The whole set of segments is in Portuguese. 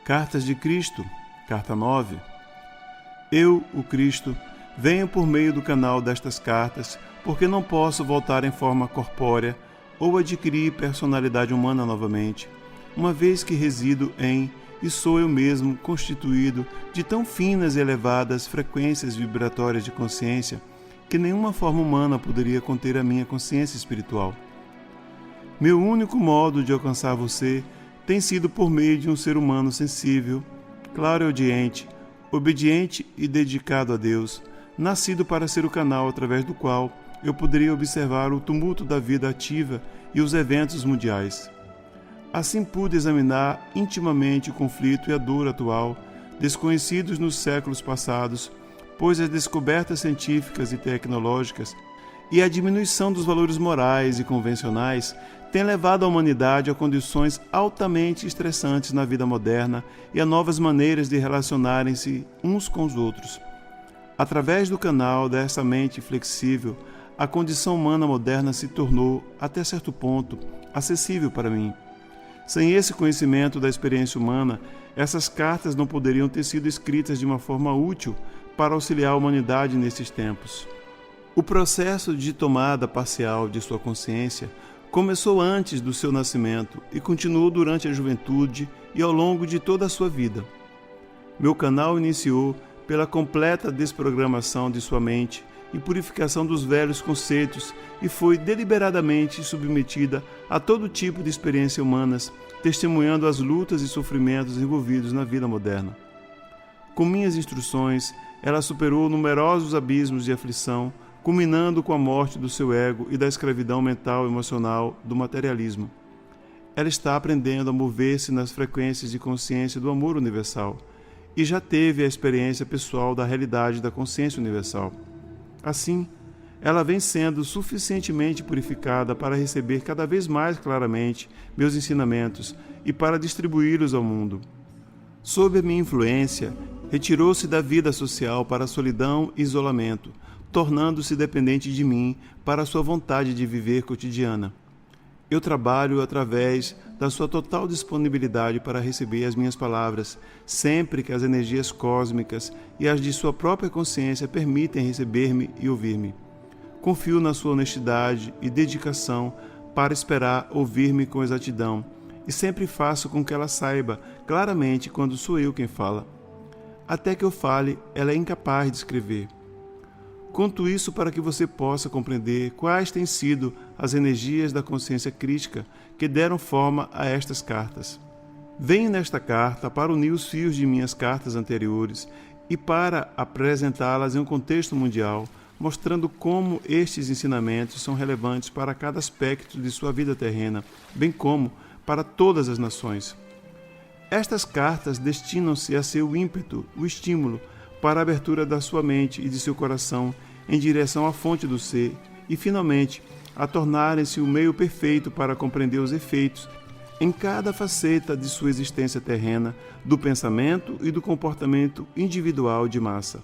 Cartas de Cristo, Carta 9. Eu, o Cristo, venho por meio do canal destas cartas, porque não posso voltar em forma corpórea ou adquirir personalidade humana novamente, uma vez que resido em e sou eu mesmo constituído de tão finas e elevadas frequências vibratórias de consciência que nenhuma forma humana poderia conter a minha consciência espiritual. Meu único modo de alcançar você tem sido por meio de um ser humano sensível, clareaudiente, obediente e dedicado a Deus, nascido para ser o canal através do qual eu poderia observar o tumulto da vida ativa e os eventos mundiais. Assim pude examinar intimamente o conflito e a dor atual, desconhecidos nos séculos passados, pois as descobertas científicas e tecnológicas e a diminuição dos valores morais e convencionais têm levado a humanidade a condições altamente estressantes na vida moderna e a novas maneiras de relacionarem-se uns com os outros. Através do canal dessa mente flexível, a condição humana moderna se tornou, até certo ponto, acessível para mim. Sem esse conhecimento da experiência humana, essas cartas não poderiam ter sido escritas de uma forma útil para auxiliar a humanidade nesses tempos. O processo de tomada parcial de sua consciência começou antes do seu nascimento e continuou durante a juventude e ao longo de toda a sua vida. Meu canal iniciou pela completa desprogramação de sua mente e purificação dos velhos conceitos e foi deliberadamente submetida a todo tipo de experiências humanas, testemunhando as lutas e sofrimentos envolvidos na vida moderna. Com minhas instruções, ela superou numerosos abismos de aflição, culminando com a morte do seu ego e da escravidão mental e emocional do materialismo. Ela está aprendendo a mover-se nas frequências de consciência do amor universal e já teve a experiência pessoal da realidade da consciência universal. Assim, ela vem sendo suficientemente purificada para receber cada vez mais claramente meus ensinamentos e para distribuí-los ao mundo. Sob a minha influência, retirou-se da vida social para a solidão e isolamento, tornando-se dependente de mim para a sua vontade de viver cotidiana. Eu trabalho através da sua total disponibilidade para receber as minhas palavras, sempre que as energias cósmicas e as de sua própria consciência permitem receber-me e ouvir-me. Confio na sua honestidade e dedicação para esperar ouvir-me com exatidão, e sempre faço com que ela saiba claramente quando sou eu quem fala. Até que eu fale, ela é incapaz de escrever. Conto isso para que você possa compreender quais têm sido as energias da consciência crítica que deram forma a estas cartas. Venho nesta carta para unir os fios de minhas cartas anteriores e para apresentá-las em um contexto mundial, mostrando como estes ensinamentos são relevantes para cada aspecto de sua vida terrena, bem como para todas as nações. Estas cartas destinam-se a ser o ímpeto, o estímulo, para a abertura da sua mente e de seu coração em direção à fonte do ser e, finalmente, a tornarem-se o meio perfeito para compreender os efeitos em cada faceta de sua existência terrena, do pensamento e do comportamento individual de massa.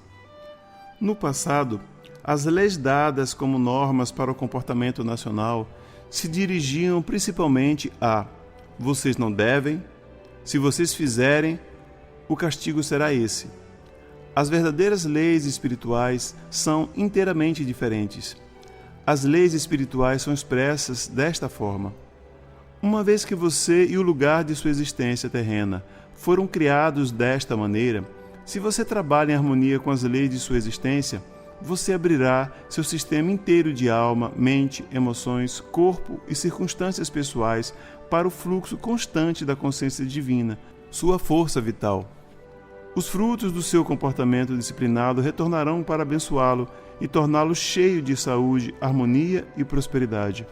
No passado, as leis dadas como normas para o comportamento nacional se dirigiam principalmente a: vocês não devem, se vocês fizerem, o castigo será esse. As verdadeiras leis espirituais são inteiramente diferentes. As leis espirituais são expressas desta forma: uma vez que você e o lugar de sua existência terrena foram criados desta maneira, se você trabalha em harmonia com as leis de sua existência, você abrirá seu sistema inteiro de alma, mente, emoções, corpo e circunstâncias pessoais para o fluxo constante da consciência divina, sua força vital. Os frutos do seu comportamento disciplinado retornarão para abençoá-lo e torná-lo cheio de saúde, harmonia e prosperidade.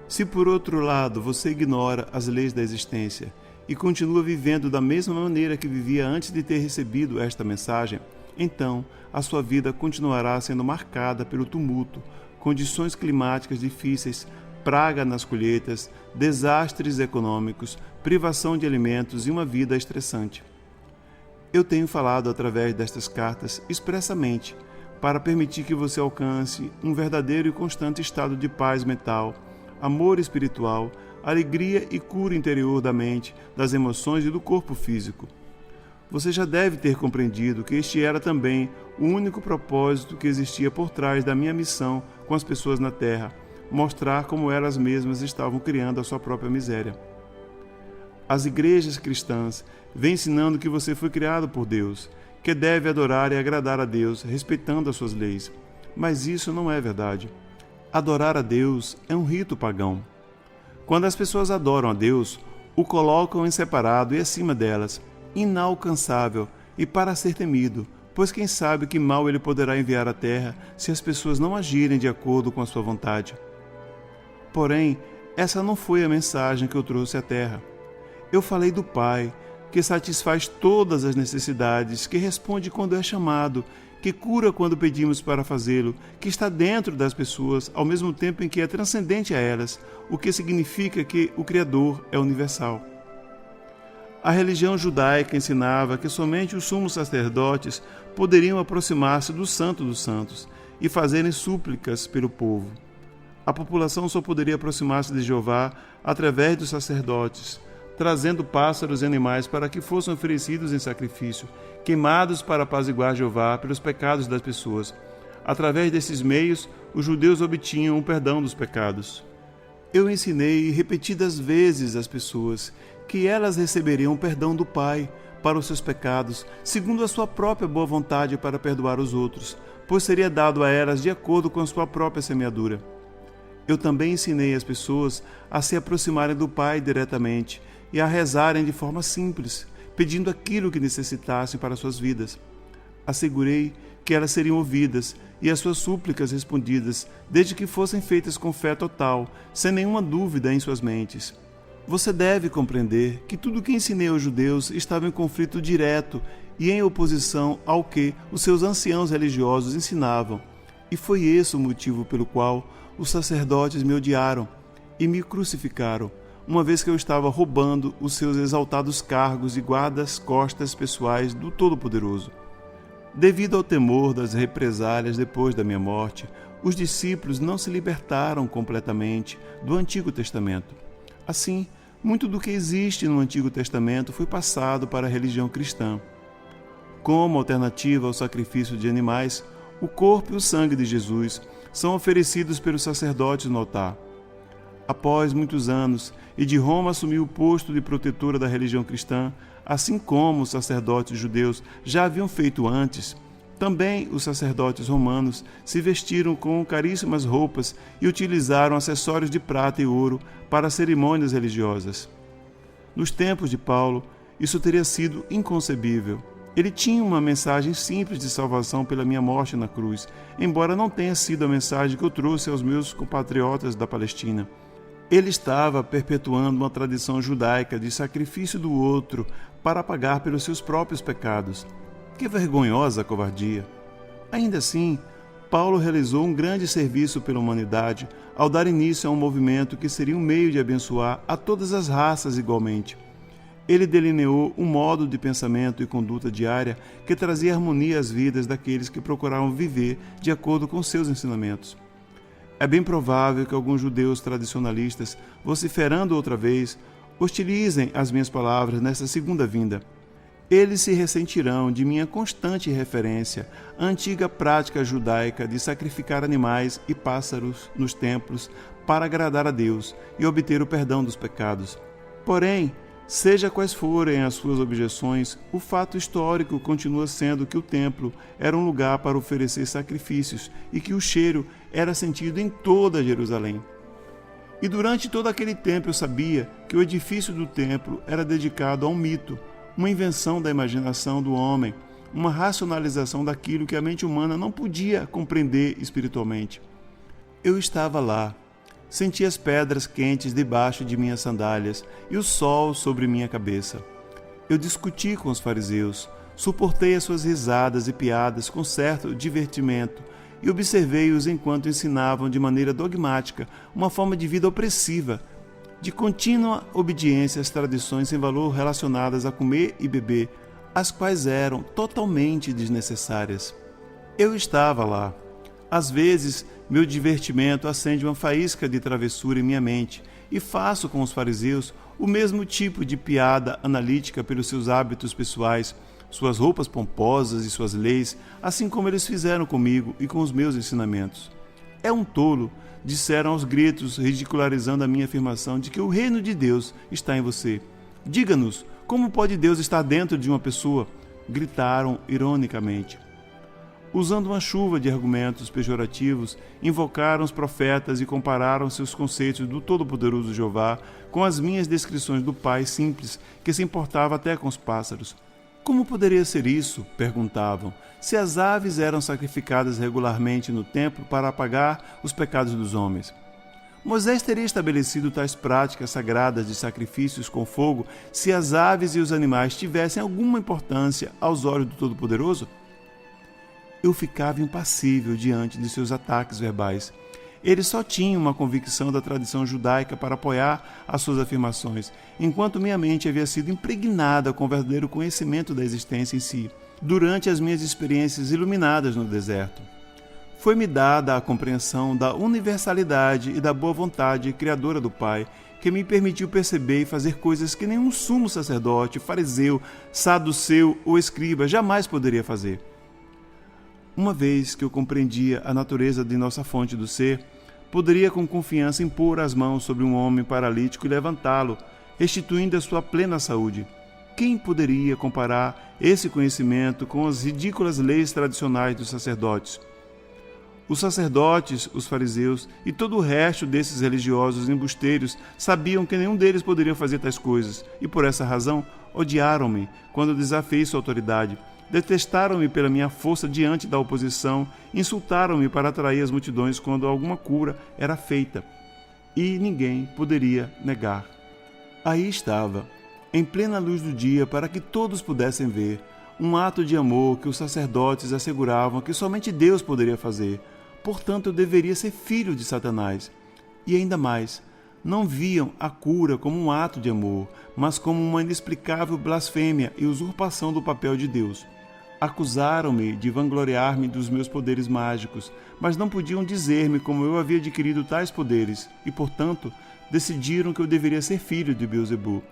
Se, por outro lado, você ignora as leis da existência e continua vivendo da mesma maneira que vivia antes de ter recebido esta mensagem, então a sua vida continuará sendo marcada pelo tumulto, condições climáticas difíceis, praga nas colheitas, desastres econômicos, privação de alimentos e uma vida estressante. Eu tenho falado através destas cartas expressamente para permitir que você alcance um verdadeiro e constante estado de paz mental, amor espiritual, alegria e cura interior da mente, das emoções e do corpo físico. Você já deve ter compreendido que este era também o único propósito que existia por trás da minha missão com as pessoas na Terra, mostrar como elas mesmas estavam criando a sua própria miséria. As igrejas cristãs vêm ensinando que você foi criado por Deus, que deve adorar e agradar a Deus, respeitando as suas leis. Mas isso não é verdade. Adorar a Deus é um rito pagão. Quando as pessoas adoram a Deus, o colocam em separado e acima delas, inalcançável e para ser temido, pois quem sabe que mal ele poderá enviar à terra se as pessoas não agirem de acordo com a sua vontade. Porém, essa não foi a mensagem que eu trouxe à terra. Eu falei do Pai, que satisfaz todas as necessidades, que responde quando é chamado, que cura quando pedimos para fazê-lo, que está dentro das pessoas ao mesmo tempo em que é transcendente a elas, o que significa que o Criador é universal. A religião judaica ensinava que somente os sumos sacerdotes poderiam aproximar-se do Santo dos Santos e fazerem súplicas pelo povo. A população só poderia aproximar-se de Jeová através dos sacerdotes, trazendo pássaros e animais para que fossem oferecidos em sacrifício, queimados para apaziguar Jeová pelos pecados das pessoas. Através desses meios, os judeus obtinham o perdão dos pecados. Eu ensinei repetidas vezes às pessoas que elas receberiam o perdão do Pai para os seus pecados, segundo a sua própria boa vontade para perdoar os outros, pois seria dado a elas de acordo com a sua própria semeadura. Eu também ensinei as pessoas a se aproximarem do Pai diretamente e a rezarem de forma simples, pedindo aquilo que necessitassem para suas vidas. Assegurei que elas seriam ouvidas e as suas súplicas respondidas, desde que fossem feitas com fé total, sem nenhuma dúvida em suas mentes. Você deve compreender que tudo o que ensinei aos judeus estava em conflito direto e em oposição ao que os seus anciãos religiosos ensinavam. E foi esse o motivo pelo qual os sacerdotes me odiaram e me crucificaram, uma vez que eu estava roubando os seus exaltados cargos e guardas-costas pessoais do Todo-Poderoso. Devido ao temor das represálias depois da minha morte, os discípulos não se libertaram completamente do Antigo Testamento. Assim, muito do que existe no Antigo Testamento foi passado para a religião cristã. Como alternativa ao sacrifício de animais, o corpo e o sangue de Jesus são oferecidos pelos sacerdotes no altar. Após muitos anos, e de Roma assumiu o posto de protetora da religião cristã, assim como os sacerdotes judeus já haviam feito antes, também os sacerdotes romanos se vestiram com caríssimas roupas e utilizaram acessórios de prata e ouro para cerimônias religiosas. Nos tempos de Paulo, isso teria sido inconcebível. Ele tinha uma mensagem simples de salvação pela minha morte na cruz, embora não tenha sido a mensagem que eu trouxe aos meus compatriotas da Palestina. Ele estava perpetuando uma tradição judaica de sacrifício do outro para pagar pelos seus próprios pecados. Que vergonhosa covardia! Ainda assim, Paulo realizou um grande serviço pela humanidade ao dar início a um movimento que seria um meio de abençoar a todas as raças igualmente. Ele delineou um modo de pensamento e conduta diária que trazia harmonia às vidas daqueles que procuravam viver de acordo com seus ensinamentos. É bem provável que alguns judeus tradicionalistas, vociferando outra vez, hostilizem as minhas palavras nessa segunda vinda. Eles se ressentirão de minha constante referência à antiga prática judaica de sacrificar animais e pássaros nos templos para agradar a Deus e obter o perdão dos pecados. Porém, seja quais forem as suas objeções, o fato histórico continua sendo que o templo era um lugar para oferecer sacrifícios e que o cheiro era sentido em toda Jerusalém. E durante todo aquele tempo eu sabia que o edifício do templo era dedicado a um mito, uma invenção da imaginação do homem, uma racionalização daquilo que a mente humana não podia compreender espiritualmente. Eu estava lá. Senti as pedras quentes debaixo de minhas sandálias e o sol sobre minha cabeça. Eu discuti com os fariseus, suportei as suas risadas e piadas com certo divertimento e observei-os enquanto ensinavam de maneira dogmática uma forma de vida opressiva, de contínua obediência às tradições sem valor relacionadas a comer e beber, as quais eram totalmente desnecessárias. Eu estava lá. Às vezes, meu divertimento acende uma faísca de travessura em minha mente e faço com os fariseus o mesmo tipo de piada analítica pelos seus hábitos pessoais, suas roupas pomposas e suas leis, assim como eles fizeram comigo e com os meus ensinamentos. É um tolo, disseram aos gritos, ridicularizando a minha afirmação de que o reino de Deus está em você. Diga-nos, como pode Deus estar dentro de uma pessoa? Gritaram ironicamente. Usando uma chuva de argumentos pejorativos, invocaram os profetas e compararam seus conceitos do Todo-Poderoso Jeová com as minhas descrições do Pai simples, que se importava até com os pássaros. Como poderia ser isso? Perguntavam, se as aves eram sacrificadas regularmente no templo para apagar os pecados dos homens. Moisés teria estabelecido tais práticas sagradas de sacrifícios com fogo se as aves e os animais tivessem alguma importância aos olhos do Todo-Poderoso? Eu ficava impassível diante de seus ataques verbais. Ele só tinha uma convicção da tradição judaica para apoiar as suas afirmações, enquanto minha mente havia sido impregnada com o verdadeiro conhecimento da existência em si, durante as minhas experiências iluminadas no deserto. Foi-me dada a compreensão da universalidade e da boa vontade criadora do Pai, que me permitiu perceber e fazer coisas que nenhum sumo sacerdote, fariseu, saduceu ou escriba jamais poderia fazer. Uma vez que eu compreendia a natureza de nossa fonte do ser, poderia com confiança impor as mãos sobre um homem paralítico e levantá-lo, restituindo a sua plena saúde. Quem poderia comparar esse conhecimento com as ridículas leis tradicionais dos sacerdotes? Os sacerdotes, os fariseus e todo o resto desses religiosos embusteiros sabiam que nenhum deles poderia fazer tais coisas e, por essa razão, odiaram-me quando desafiei sua autoridade. Detestaram-me pela minha força diante da oposição, insultaram-me para atrair as multidões quando alguma cura era feita, e ninguém poderia negar. Aí estava, em plena luz do dia, para que todos pudessem ver, um ato de amor que os sacerdotes asseguravam que somente Deus poderia fazer. Portanto, eu deveria ser filho de Satanás. E ainda mais, não viam a cura como um ato de amor, mas como uma inexplicável blasfêmia e usurpação do papel de Deus. Acusaram-me de vangloriar-me dos meus poderes mágicos, mas não podiam dizer-me como eu havia adquirido tais poderes, e, portanto, decidiram que eu deveria ser filho de Beelzebub.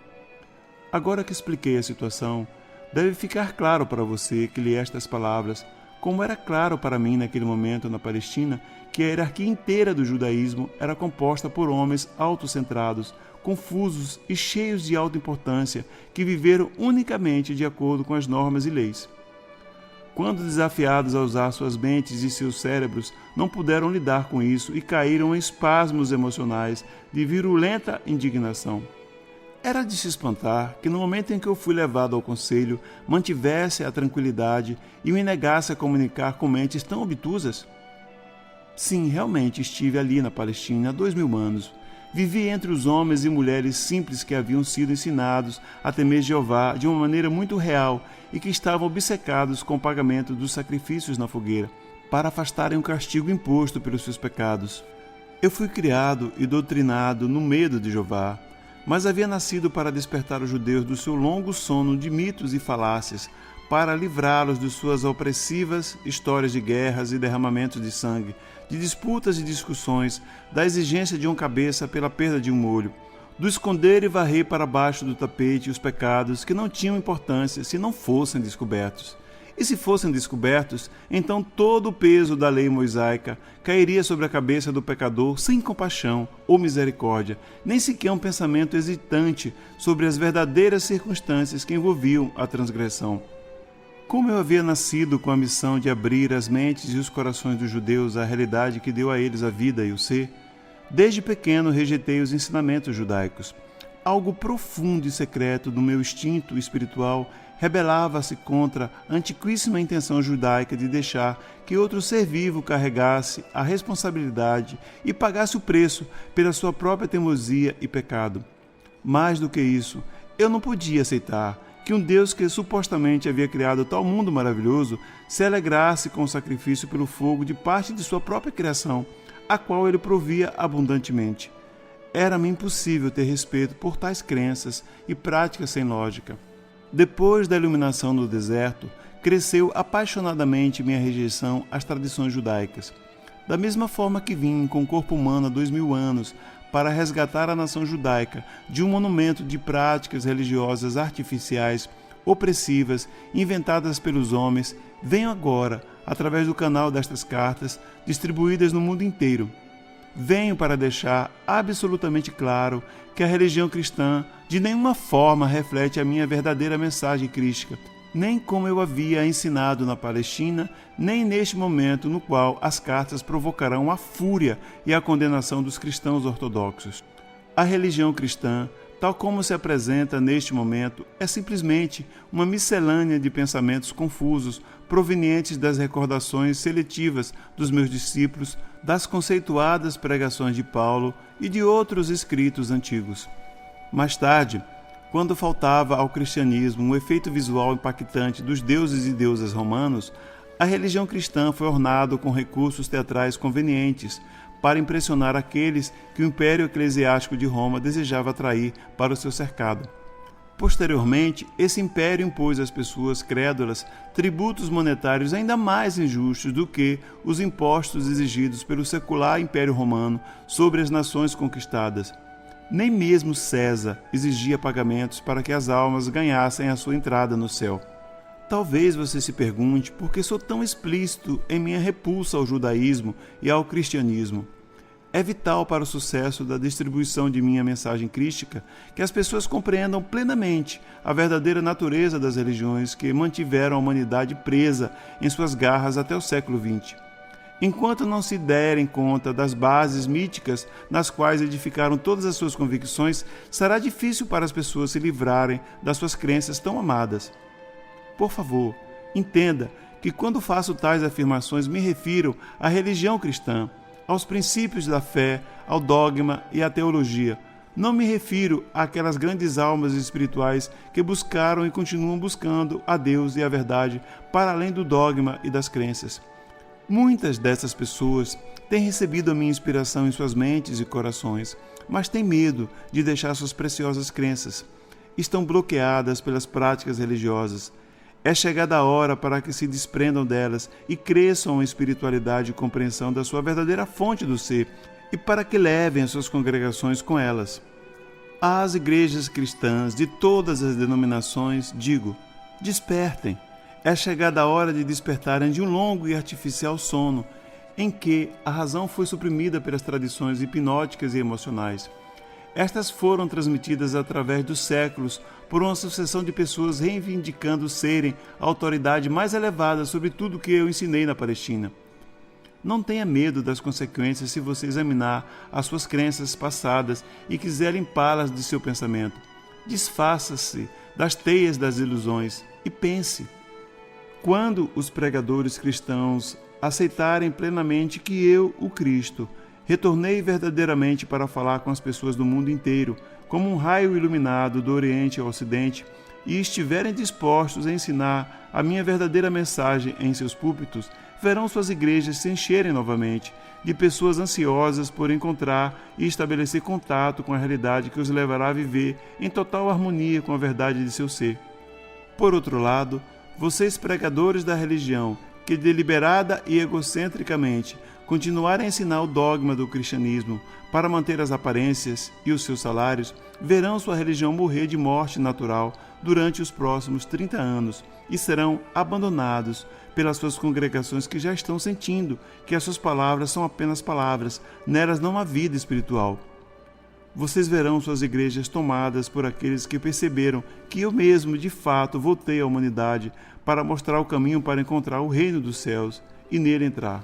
Agora que expliquei a situação, deve ficar claro para você que li estas palavras, como era claro para mim naquele momento na Palestina, que a hierarquia inteira do judaísmo era composta por homens autocentrados, confusos e cheios de alta importância, que viveram unicamente de acordo com as normas e leis. Quando desafiados a usar suas mentes e seus cérebros, não puderam lidar com isso e caíram em espasmos emocionais de virulenta indignação. Era de se espantar que no momento em que eu fui levado ao conselho, mantivesse a tranquilidade e me negasse a comunicar com mentes tão obtusas. Sim, realmente estive ali na Palestina há 2000 anos. Vivi entre os homens e mulheres simples que haviam sido ensinados a temer Jeová de uma maneira muito real e que estavam obcecados com o pagamento dos sacrifícios na fogueira, para afastarem o castigo imposto pelos seus pecados. Eu fui criado e doutrinado no medo de Jeová, mas havia nascido para despertar os judeus do seu longo sono de mitos e falácias, para livrá-los de suas opressivas histórias de guerras e derramamentos de sangue, de disputas e discussões, da exigência de uma cabeça pela perda de um olho, do esconder e varrer para baixo do tapete os pecados que não tinham importância se não fossem descobertos. E se fossem descobertos, então todo o peso da lei mosaica cairia sobre a cabeça do pecador sem compaixão ou misericórdia, nem sequer um pensamento hesitante sobre as verdadeiras circunstâncias que envolviam a transgressão. Como eu havia nascido com a missão de abrir as mentes e os corações dos judeus à realidade que deu a eles a vida e o ser, desde pequeno rejeitei os ensinamentos judaicos. Algo profundo e secreto do meu instinto espiritual rebelava-se contra a antiquíssima intenção judaica de deixar que outro ser vivo carregasse a responsabilidade e pagasse o preço pela sua própria teimosia e pecado. Mais do que isso, eu não podia aceitar que um Deus que supostamente havia criado tal mundo maravilhoso se alegrasse com o sacrifício pelo fogo de parte de sua própria criação, a qual ele provia abundantemente. Era-me impossível ter respeito por tais crenças e práticas sem lógica. Depois da iluminação no deserto, cresceu apaixonadamente minha rejeição às tradições judaicas. Da mesma forma que vim com o corpo humano há 2000 anos para resgatar a nação judaica de um monumento de práticas religiosas artificiais, opressivas, inventadas pelos homens, venho agora, através do canal destas cartas, distribuídas no mundo inteiro. Venho para deixar absolutamente claro que a religião cristã de nenhuma forma reflete a minha verdadeira mensagem crística, nem como eu havia ensinado na Palestina, nem neste momento no qual as cartas provocarão a fúria e a condenação dos cristãos ortodoxos. A religião cristã, tal como se apresenta neste momento, é simplesmente uma miscelânea de pensamentos confusos provenientes das recordações seletivas dos meus discípulos, das conceituadas pregações de Paulo e de outros escritos antigos. Mais tarde, quando faltava ao cristianismo um efeito visual impactante dos deuses e deusas romanos, a religião cristã foi ornada com recursos teatrais convenientes para impressionar aqueles que o Império Eclesiástico de Roma desejava atrair para o seu cercado. Posteriormente, esse império impôs às pessoas crédulas tributos monetários ainda mais injustos do que os impostos exigidos pelo secular Império Romano sobre as nações conquistadas. Nem mesmo César exigia pagamentos para que as almas ganhassem a sua entrada no céu. Talvez você se pergunte por que sou tão explícito em minha repulsa ao judaísmo e ao cristianismo. É vital para o sucesso da distribuição de minha mensagem crística que as pessoas compreendam plenamente a verdadeira natureza das religiões que mantiveram a humanidade presa em suas garras até o século XX. Enquanto não se derem conta das bases míticas nas quais edificaram todas as suas convicções, será difícil para as pessoas se livrarem das suas crenças tão amadas. Por favor, entenda que quando faço tais afirmações me refiro à religião cristã, aos princípios da fé, ao dogma e à teologia. Não me refiro àquelas grandes almas espirituais que buscaram e continuam buscando a Deus e a verdade para além do dogma e das crenças. Muitas dessas pessoas têm recebido a minha inspiração em suas mentes e corações, mas têm medo de deixar suas preciosas crenças. Estão bloqueadas pelas práticas religiosas. É chegada a hora para que se desprendam delas e cresçam em espiritualidade e compreensão da sua verdadeira fonte do ser e para que levem as suas congregações com elas. Às igrejas cristãs de todas as denominações, digo, despertem. É chegada a hora de despertarem de um longo e artificial sono em que a razão foi suprimida pelas tradições hipnóticas e emocionais. Estas foram transmitidas através dos séculos por uma sucessão de pessoas reivindicando serem a autoridade mais elevada sobre tudo o que eu ensinei na Palestina. Não tenha medo das consequências se você examinar as suas crenças passadas e quiser limpá-las de seu pensamento. Desfaça-se das teias das ilusões e pense. Quando os pregadores cristãos aceitarem plenamente que eu, o Cristo, retornei verdadeiramente para falar com as pessoas do mundo inteiro, como um raio iluminado do Oriente ao Ocidente, e estiverem dispostos a ensinar a minha verdadeira mensagem em seus púlpitos, verão suas igrejas se encherem novamente de pessoas ansiosas por encontrar e estabelecer contato com a realidade que os levará a viver em total harmonia com a verdade de seu ser. Por outro lado, vocês pregadores da religião, que deliberada e egocentricamente continuarem a ensinar o dogma do cristianismo para manter as aparências e os seus salários, verão sua religião morrer de morte natural durante os próximos 30 anos e serão abandonados pelas suas congregações que já estão sentindo que as suas palavras são apenas palavras, nelas não há vida espiritual. Vocês verão suas igrejas tomadas por aqueles que perceberam que eu mesmo, de fato, voltei à humanidade para mostrar o caminho para encontrar o reino dos céus e nele entrar.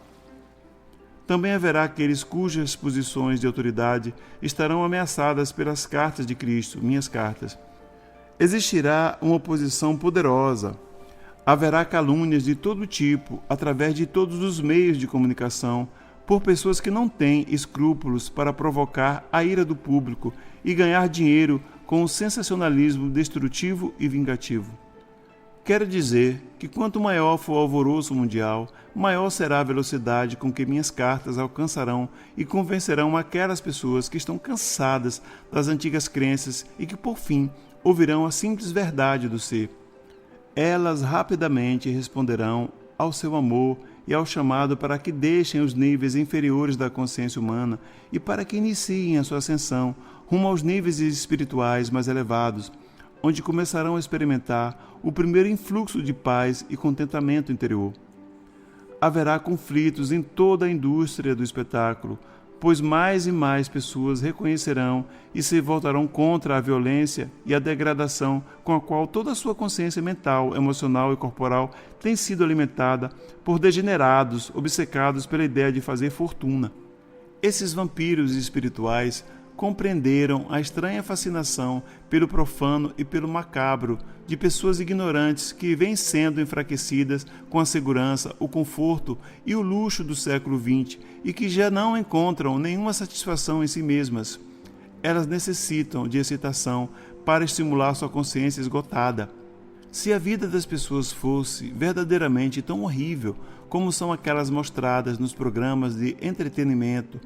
Também haverá aqueles cujas posições de autoridade estarão ameaçadas pelas cartas de Cristo, minhas cartas. Existirá uma oposição poderosa. Haverá calúnias de todo tipo, através de todos os meios de comunicação, por pessoas que não têm escrúpulos para provocar a ira do público e ganhar dinheiro com o sensacionalismo destrutivo e vingativo. Quero dizer que quanto maior for o alvoroço mundial, maior será a velocidade com que minhas cartas alcançarão e convencerão aquelas pessoas que estão cansadas das antigas crenças e que, por fim, ouvirão a simples verdade do ser. Elas rapidamente responderão ao seu amor e ao chamado para que deixem os níveis inferiores da consciência humana e para que iniciem a sua ascensão rumo aos níveis espirituais mais elevados, onde começarão a experimentar o primeiro influxo de paz e contentamento interior. Haverá conflitos em toda a indústria do espetáculo, pois mais e mais pessoas reconhecerão e se voltarão contra a violência e a degradação com a qual toda a sua consciência mental, emocional e corporal tem sido alimentada por degenerados obcecados pela ideia de fazer fortuna. Esses vampiros espirituais compreenderam a estranha fascinação pelo profano e pelo macabro de pessoas ignorantes que vêm sendo enfraquecidas com a segurança, o conforto e o luxo do século XX e que já não encontram nenhuma satisfação em si mesmas. Elas necessitam de excitação para estimular sua consciência esgotada. Se a vida das pessoas fosse verdadeiramente tão horrível como são aquelas mostradas nos programas de entretenimento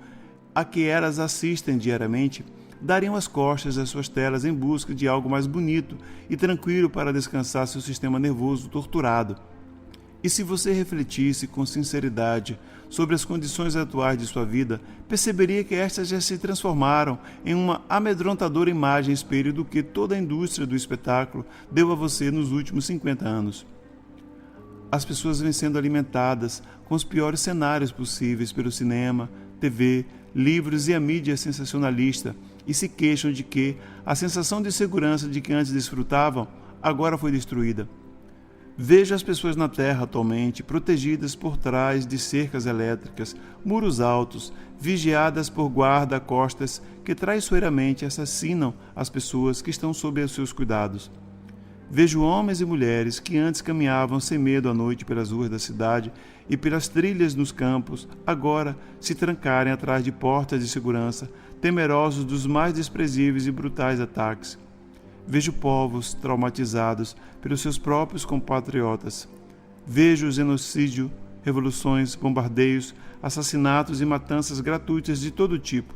a que elas assistem diariamente, dariam as costas às suas telas em busca de algo mais bonito e tranquilo para descansar seu sistema nervoso torturado. E se você refletisse com sinceridade sobre as condições atuais de sua vida, perceberia que estas já se transformaram em uma amedrontadora imagem espelho do que toda a indústria do espetáculo deu a você nos últimos 50 anos. As pessoas vêm sendo alimentadas com os piores cenários possíveis pelo cinema, TV, livros e a mídia sensacionalista e se queixam de que a sensação de segurança de que antes desfrutavam agora foi destruída. Vejo as pessoas na Terra atualmente protegidas por trás de cercas elétricas, muros altos, vigiadas por guarda-costas que traiçoeiramente assassinam as pessoas que estão sob os seus cuidados. Vejo homens e mulheres que antes caminhavam sem medo à noite pelas ruas da cidade e pelas trilhas nos campos, agora se trancarem atrás de portas de segurança, temerosos dos mais desprezíveis e brutais ataques. Vejo povos traumatizados pelos seus próprios compatriotas. Vejo genocídio, revoluções, bombardeios, assassinatos e matanças gratuitas de todo tipo.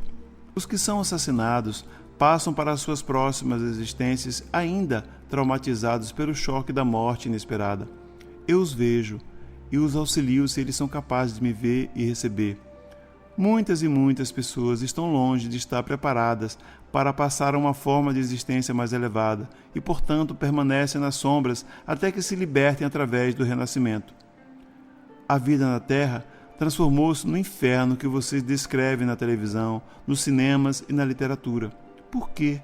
Os que são assassinados passam para as suas próximas existências ainda traumatizados pelo choque da morte inesperada. Eu os vejo e os auxilio se eles são capazes de me ver e receber. Muitas e muitas pessoas estão longe de estar preparadas para passar a uma forma de existência mais elevada e, portanto, permanecem nas sombras até que se libertem através do renascimento. A vida na Terra transformou-se no inferno que vocês descrevem na televisão, nos cinemas e na literatura. Por quê?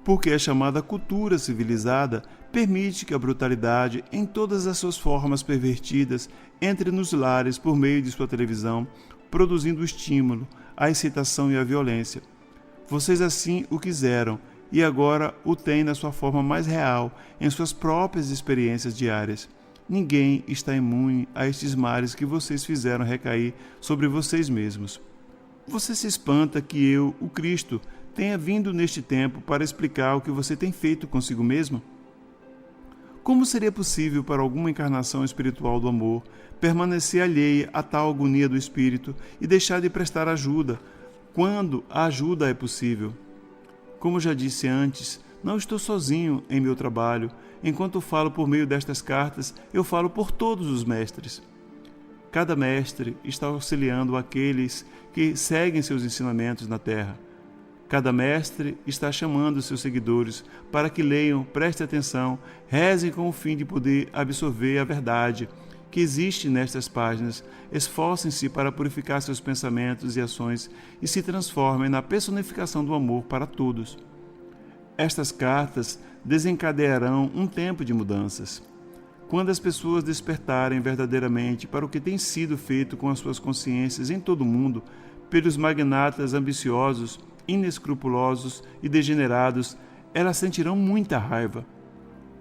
Porque a chamada cultura civilizada permite que a brutalidade, em todas as suas formas pervertidas, entre nos lares por meio de sua televisão, produzindo o estímulo, a excitação e a violência. Vocês assim o quiseram e agora o têm na sua forma mais real, em suas próprias experiências diárias. Ninguém está imune a estes males que vocês fizeram recair sobre vocês mesmos. Você se espanta que eu, o Cristo, tenha vindo neste tempo para explicar o que você tem feito consigo mesmo? Como seria possível para alguma encarnação espiritual do amor permanecer alheia a tal agonia do espírito e deixar de prestar ajuda, quando a ajuda é possível? Como já disse antes, não estou sozinho em meu trabalho. Enquanto falo por meio destas cartas, eu falo por todos os mestres. Cada mestre está auxiliando aqueles que seguem seus ensinamentos na Terra. Cada mestre está chamando seus seguidores para que leiam, prestem atenção, rezem com o fim de poder absorver a verdade que existe nestas páginas, esforcem-se para purificar seus pensamentos e ações e se transformem na personificação do amor para todos. Estas cartas desencadearão um tempo de mudanças. Quando as pessoas despertarem verdadeiramente para o que tem sido feito com as suas consciências em todo o mundo, pelos magnatas ambiciosos, inescrupulosos e degenerados, elas sentirão muita raiva.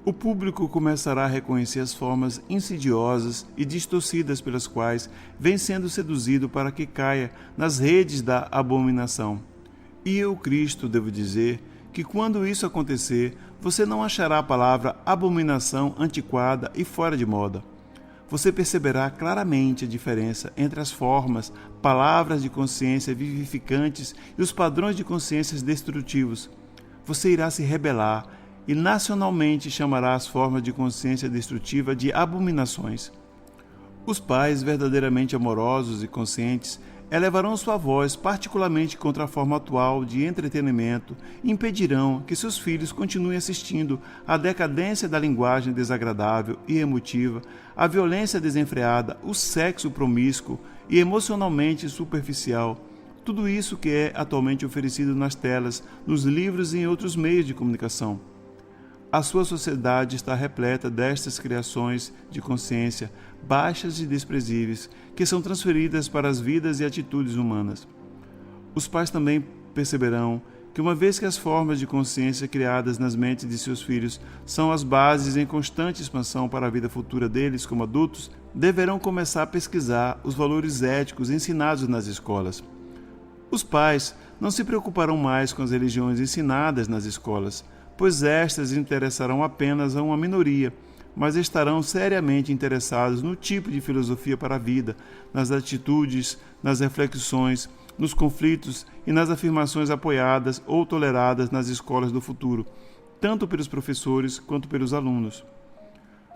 O público começará a reconhecer as formas insidiosas e distorcidas pelas quais vem sendo seduzido para que caia nas redes da abominação. E eu, Cristo, devo dizer que quando isso acontecer, você não achará a palavra abominação antiquada e fora de moda. Você perceberá claramente a diferença entre as formas, palavras de consciência vivificantes e os padrões de consciências destrutivos. Você irá se rebelar e nacionalmente chamará as formas de consciência destrutiva de abominações. Os pais verdadeiramente amorosos e conscientes elevarão sua voz particularmente contra a forma atual de entretenimento e impedirão que seus filhos continuem assistindo à decadência da linguagem desagradável e emotiva, à violência desenfreada, o sexo promíscuo e emocionalmente superficial, tudo isso que é atualmente oferecido nas telas, nos livros e em outros meios de comunicação. A sua sociedade está repleta destas criações de consciência baixas e desprezíveis que são transferidas para as vidas e atitudes humanas. Os pais também perceberão que, uma vez que as formas de consciência criadas nas mentes de seus filhos são as bases em constante expansão para a vida futura deles como adultos, deverão começar a pesquisar os valores éticos ensinados nas escolas. Os pais não se preocuparão mais com as religiões ensinadas nas escolas, pois estas interessarão apenas a uma minoria, mas estarão seriamente interessados no tipo de filosofia para a vida, nas atitudes, nas reflexões, nos conflitos e nas afirmações apoiadas ou toleradas nas escolas do futuro, tanto pelos professores quanto pelos alunos.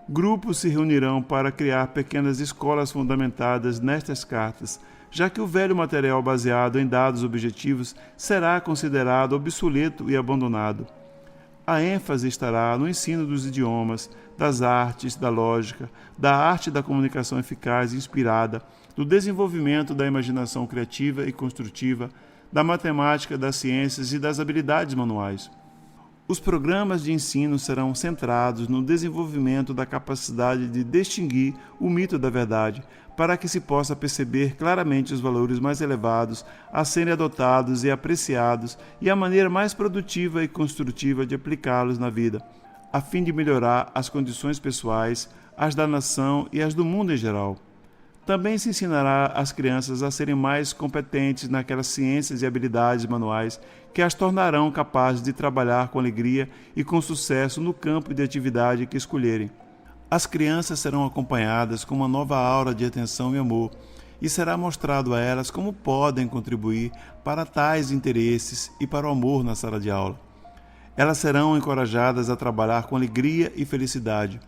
Grupos se reunirão para criar pequenas escolas fundamentadas nestas cartas, já que o velho material baseado em dados objetivos será considerado obsoleto e abandonado. A ênfase estará no ensino dos idiomas, das artes, da lógica, da arte da comunicação eficaz e inspirada, do desenvolvimento da imaginação criativa e construtiva, da matemática, das ciências e das habilidades manuais. Os programas de ensino serão centrados no desenvolvimento da capacidade de distinguir o mito da verdade, para que se possa perceber claramente os valores mais elevados a serem adotados e apreciados e a maneira mais produtiva e construtiva de aplicá-los na vida, a fim de melhorar as condições pessoais, as da nação e as do mundo em geral. Também se ensinará as crianças a serem mais competentes naquelas ciências e habilidades manuais que as tornarão capazes de trabalhar com alegria e com sucesso no campo de atividade que escolherem. As crianças serão acompanhadas com uma nova aura de atenção e amor, e será mostrado a elas como podem contribuir para tais interesses e para o amor na sala de aula. Elas serão encorajadas a trabalhar com alegria e felicidade.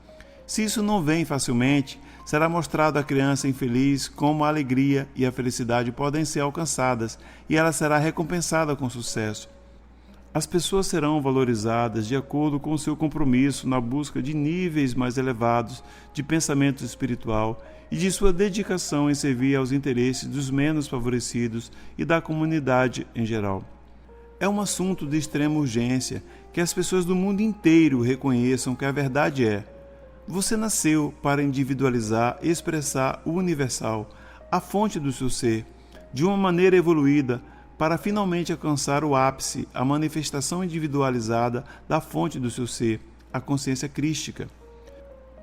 Se isso não vem facilmente, será mostrado à criança infeliz como a alegria e a felicidade podem ser alcançadas e ela será recompensada com sucesso. As pessoas serão valorizadas de acordo com o seu compromisso na busca de níveis mais elevados de pensamento espiritual e de sua dedicação em servir aos interesses dos menos favorecidos e da comunidade em geral. É um assunto de extrema urgência que as pessoas do mundo inteiro reconheçam que a verdade é: você nasceu para individualizar e expressar o universal, a fonte do seu ser, de uma maneira evoluída, para finalmente alcançar o ápice, a manifestação individualizada da fonte do seu ser, a consciência crística.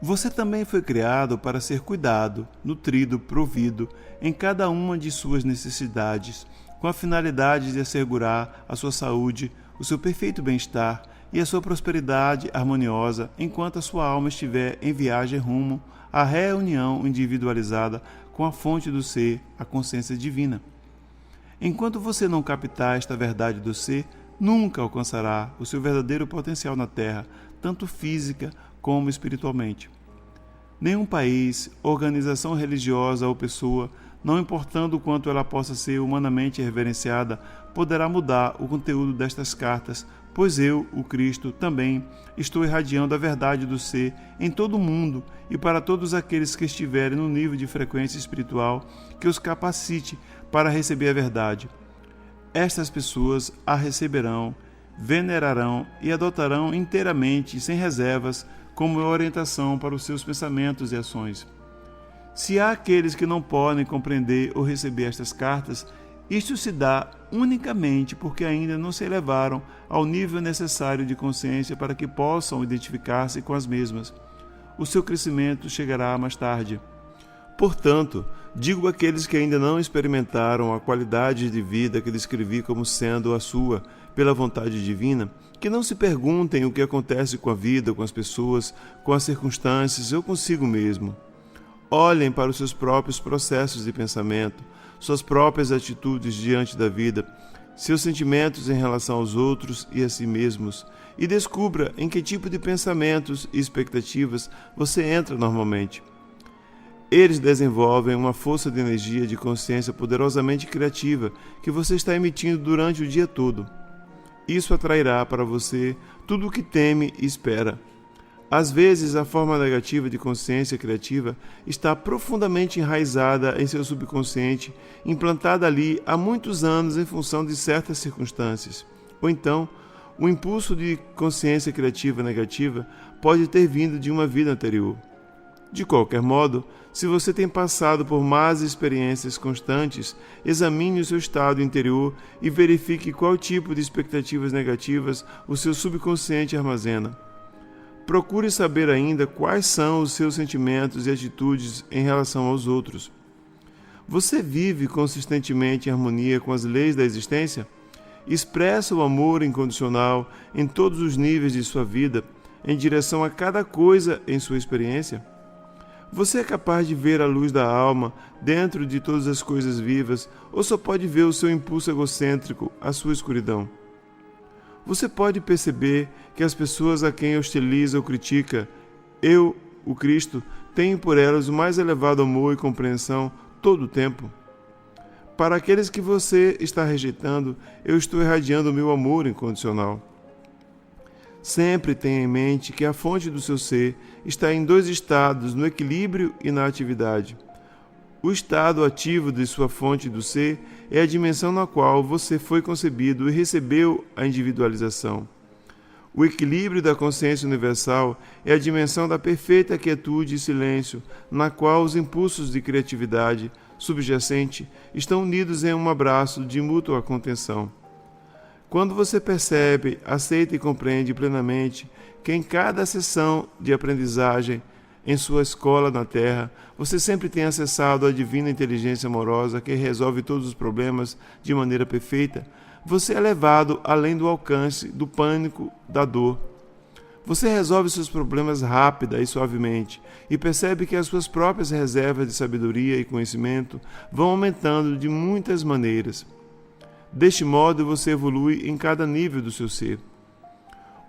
Você também foi criado para ser cuidado, nutrido, provido em cada uma de suas necessidades, com a finalidade de assegurar a sua saúde, o seu perfeito bem-estar e a sua prosperidade harmoniosa enquanto a sua alma estiver em viagem rumo à reunião individualizada com a fonte do ser, a consciência divina. Enquanto você não captar esta verdade do ser, nunca alcançará o seu verdadeiro potencial na Terra, tanto física como espiritualmente. Nenhum país, organização religiosa ou pessoa, não importando o quanto ela possa ser humanamente reverenciada, poderá mudar o conteúdo destas cartas, pois eu, o Cristo, também estou irradiando a verdade do ser em todo o mundo e para todos aqueles que estiverem no nível de frequência espiritual que os capacite para receber a verdade. Estas pessoas a receberão, venerarão e adotarão inteiramente, sem reservas, como orientação para os seus pensamentos e ações. Se há aqueles que não podem compreender ou receber estas cartas, isto se dá unicamente porque ainda não se elevaram ao nível necessário de consciência para que possam identificar-se com as mesmas. O seu crescimento chegará mais tarde. Portanto, digo àqueles que ainda não experimentaram a qualidade de vida que descrevi como sendo a sua, pela vontade divina, que não se perguntem o que acontece com a vida, com as pessoas, com as circunstâncias ou consigo mesmo. Olhem para os seus próprios processos de pensamento, suas próprias atitudes diante da vida, seus sentimentos em relação aos outros e a si mesmos, e descubra em que tipo de pensamentos e expectativas você entra normalmente. Eles desenvolvem uma força de energia de consciência poderosamente criativa que você está emitindo durante o dia todo. Isso atrairá para você tudo o que teme e espera. Às vezes, a forma negativa de consciência criativa está profundamente enraizada em seu subconsciente, implantada ali há muitos anos em função de certas circunstâncias. Ou então, o impulso de consciência criativa negativa pode ter vindo de uma vida anterior. De qualquer modo, se você tem passado por más experiências constantes, examine o seu estado interior e verifique qual tipo de expectativas negativas o seu subconsciente armazena. Procure saber ainda quais são os seus sentimentos e atitudes em relação aos outros. Você vive consistentemente em harmonia com as leis da existência? Expressa o amor incondicional em todos os níveis de sua vida, em direção a cada coisa em sua experiência? Você é capaz de ver a luz da alma dentro de todas as coisas vivas, ou só pode ver o seu impulso egocêntrico, a sua escuridão? Você pode perceber que as pessoas a quem hostiliza ou critica, eu, o Cristo, tenho por elas o mais elevado amor e compreensão todo o tempo? Para aqueles que você está rejeitando, eu estou irradiando o meu amor incondicional. Sempre tenha em mente que a fonte do seu ser está em dois estados, no equilíbrio e na atividade. O estado ativo de sua fonte do ser é a dimensão na qual você foi concebido e recebeu a individualização. O equilíbrio da consciência universal é a dimensão da perfeita quietude e silêncio, na qual os impulsos de criatividade subjacente estão unidos em um abraço de mútua contenção. Quando você percebe, aceita e compreende plenamente que em cada sessão de aprendizagem em sua escola na Terra, você sempre tem acessado à divina inteligência amorosa que resolve todos os problemas de maneira perfeita, você é levado além do alcance do pânico, da dor. Você resolve seus problemas rápida e suavemente e percebe que as suas próprias reservas de sabedoria e conhecimento vão aumentando de muitas maneiras. Deste modo, você evolui em cada nível do seu ser.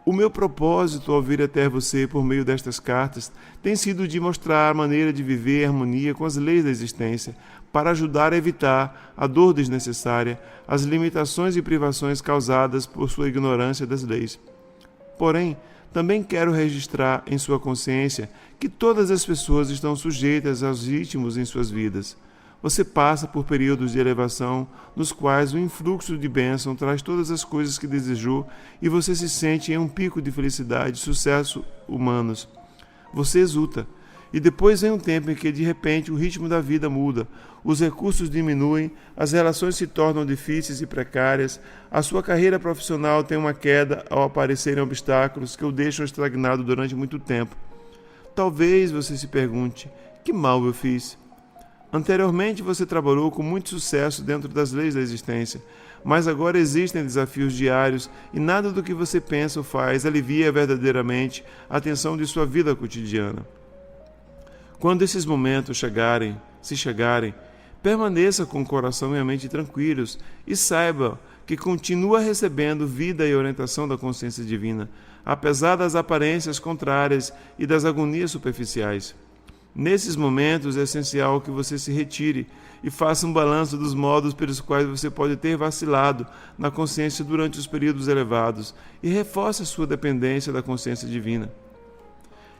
O meu propósito ao vir até você por meio destas cartas tem sido de mostrar a maneira de viver em harmonia com as leis da existência, para ajudar a evitar a dor desnecessária, as limitações e privações causadas por sua ignorância das leis. Porém, também quero registrar em sua consciência que todas as pessoas estão sujeitas aos ritmos em suas vidas. Você passa por períodos de elevação, nos quais o influxo de bênção traz todas as coisas que desejou e você se sente em um pico de felicidade e sucesso humanos. Você exulta. E depois vem um tempo em que, de repente, o ritmo da vida muda, os recursos diminuem, as relações se tornam difíceis e precárias, a sua carreira profissional tem uma queda ao aparecerem obstáculos que o deixam estagnado durante muito tempo. Talvez você se pergunte, que mal eu fiz? Anteriormente você trabalhou com muito sucesso dentro das leis da existência, mas agora existem desafios diários e nada do que você pensa ou faz alivia verdadeiramente a tensão de sua vida cotidiana. Quando esses momentos chegarem, permaneça com o coração e a mente tranquilos e saiba que continua recebendo vida e orientação da consciência divina, apesar das aparências contrárias e das agonias superficiais. Nesses momentos é essencial que você se retire e faça um balanço dos modos pelos quais você pode ter vacilado na consciência durante os períodos elevados e reforce a sua dependência da consciência divina.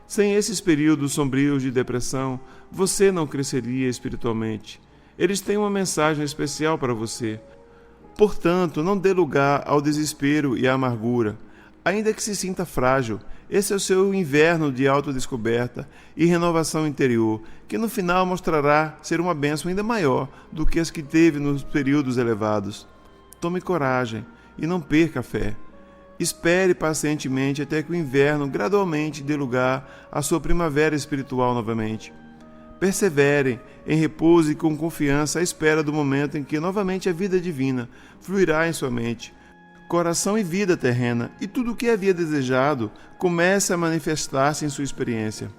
Sem esses períodos sombrios de depressão, você não cresceria espiritualmente. Eles têm uma mensagem especial para você. Portanto, não dê lugar ao desespero e à amargura. Ainda que se sinta frágil, esse é o seu inverno de autodescoberta e renovação interior, que no final mostrará ser uma bênção ainda maior do que as que teve nos períodos elevados. Tome coragem e não perca a fé. Espere pacientemente até que o inverno gradualmente dê lugar à sua primavera espiritual novamente. Persevere em repouso e com confiança à espera do momento em que novamente a vida divina fluirá em sua mente, coração e vida terrena, e tudo o que havia desejado comece a manifestar-se em sua experiência.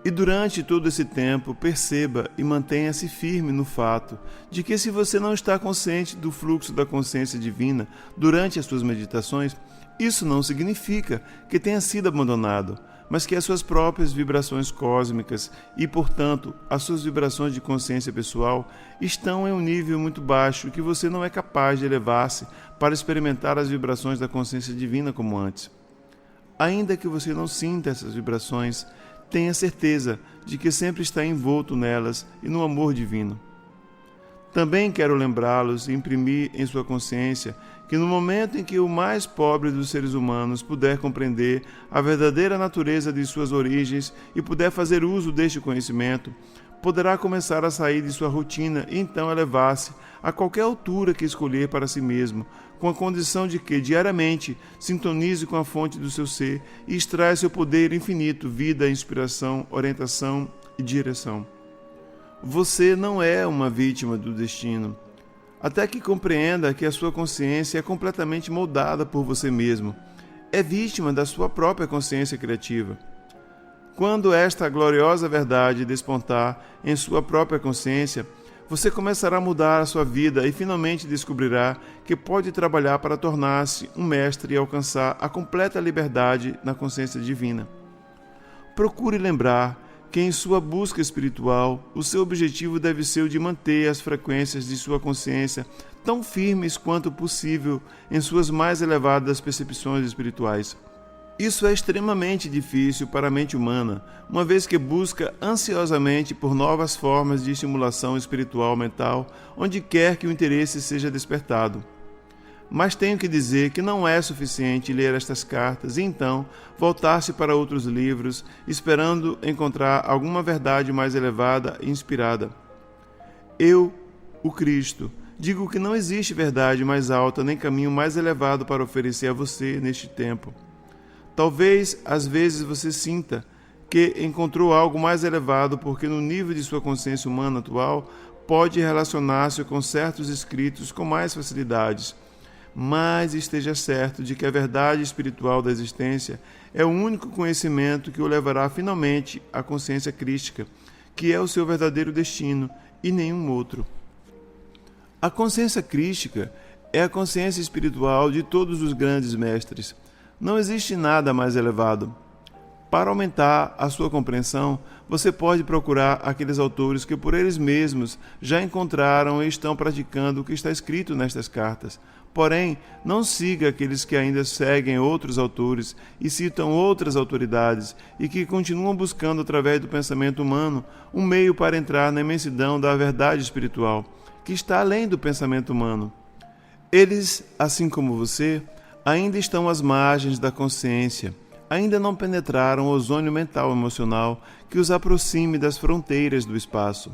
E durante todo esse tempo, perceba e mantenha-se firme no fato de que se você não está consciente do fluxo da consciência divina durante as suas meditações, isso não significa que tenha sido abandonado, mas que as suas próprias vibrações cósmicas e, portanto, as suas vibrações de consciência pessoal estão em um nível muito baixo que você não é capaz de elevar-se para experimentar as vibrações da consciência divina como antes. Ainda que você não sinta essas vibrações, tenha certeza de que sempre está envolto nelas e no amor divino. Também quero lembrá-los e imprimir em sua consciência que no momento em que o mais pobre dos seres humanos puder compreender a verdadeira natureza de suas origens e puder fazer uso deste conhecimento, poderá começar a sair de sua rotina e então elevar-se a qualquer altura que escolher para si mesmo, com a condição de que, diariamente, sintonize com a fonte do seu ser e extraia seu poder infinito, vida, inspiração, orientação e direção. Você não é uma vítima do destino, até que compreenda que a sua consciência é completamente moldada por você mesmo. É vítima da sua própria consciência criativa. Quando esta gloriosa verdade despontar em sua própria consciência, você começará a mudar a sua vida e finalmente descobrirá que pode trabalhar para tornar-se um mestre e alcançar a completa liberdade na consciência divina. Procure lembrar que em sua busca espiritual, o seu objetivo deve ser o de manter as frequências de sua consciência tão firmes quanto possível em suas mais elevadas percepções espirituais. Isso é extremamente difícil para a mente humana, uma vez que busca ansiosamente por novas formas de estimulação espiritual mental, onde quer que o interesse seja despertado. Mas tenho que dizer que não é suficiente ler estas cartas e então voltar-se para outros livros, esperando encontrar alguma verdade mais elevada e inspirada. Eu, o Cristo, digo que não existe verdade mais alta nem caminho mais elevado para oferecer a você neste tempo. Talvez, às vezes, você sinta que encontrou algo mais elevado porque no nível de sua consciência humana atual pode relacionar-se com certos escritos com mais facilidades. Mas esteja certo de que a verdade espiritual da existência é o único conhecimento que o levará finalmente à consciência crística, que é o seu verdadeiro destino e nenhum outro. A consciência crística é a consciência espiritual de todos os grandes mestres. Não existe nada mais elevado. Para aumentar a sua compreensão, você pode procurar aqueles autores que por eles mesmos já encontraram e estão praticando o que está escrito nestas cartas. Porém, não siga aqueles que ainda seguem outros autores e citam outras autoridades e que continuam buscando através do pensamento humano um meio para entrar na imensidão da verdade espiritual, que está além do pensamento humano. Eles, assim como você, ainda estão às margens da consciência, ainda não penetraram o ozônio mental emocional que os aproxime das fronteiras do espaço.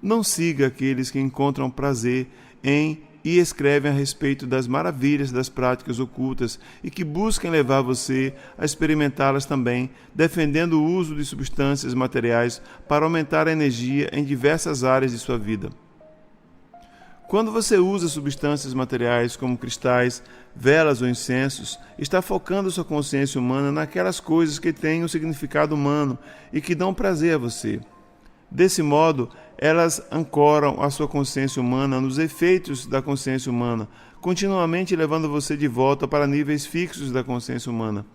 Não siga aqueles que encontram prazer em e escrevem a respeito das maravilhas das práticas ocultas e que buscam levar você a experimentá-las também, defendendo o uso de substâncias materiais para aumentar a energia em diversas áreas de sua vida. Quando você usa substâncias materiais como cristais, velas ou incensos, está focando sua consciência humana naquelas coisas que têm um significado humano e que dão prazer a você. Desse modo, elas ancoram a sua consciência humana nos efeitos da consciência humana, continuamente levando você de volta para níveis fixos da consciência humana.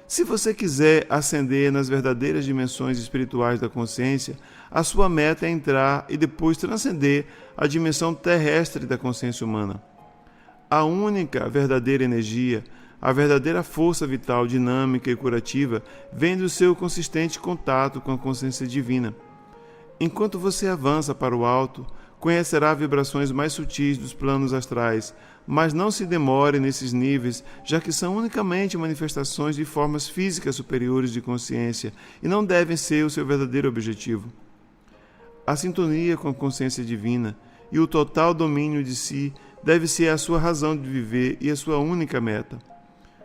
Se você quiser ascender nas verdadeiras dimensões espirituais da consciência, a sua meta é entrar e depois transcender a dimensão terrestre da consciência humana. A única verdadeira energia, a verdadeira força vital, dinâmica e curativa, vem do seu consistente contato com a consciência divina. Enquanto você avança para o alto, conhecerá vibrações mais sutis dos planos astrais, mas não se demore nesses níveis, já que são unicamente manifestações de formas físicas superiores de consciência e não devem ser o seu verdadeiro objetivo. A sintonia com a consciência divina e o total domínio de si deve ser a sua razão de viver e a sua única meta.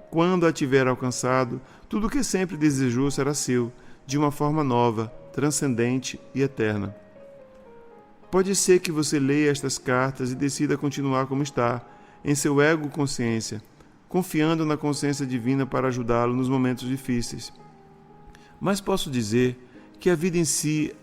Quando a tiver alcançado, tudo o que sempre desejou será seu, de uma forma nova, transcendente e eterna. Pode ser que você leia estas cartas e decida continuar como está, em seu ego-consciência, confiando na consciência divina para ajudá-lo nos momentos difíceis. Mas posso dizer que a vida em si,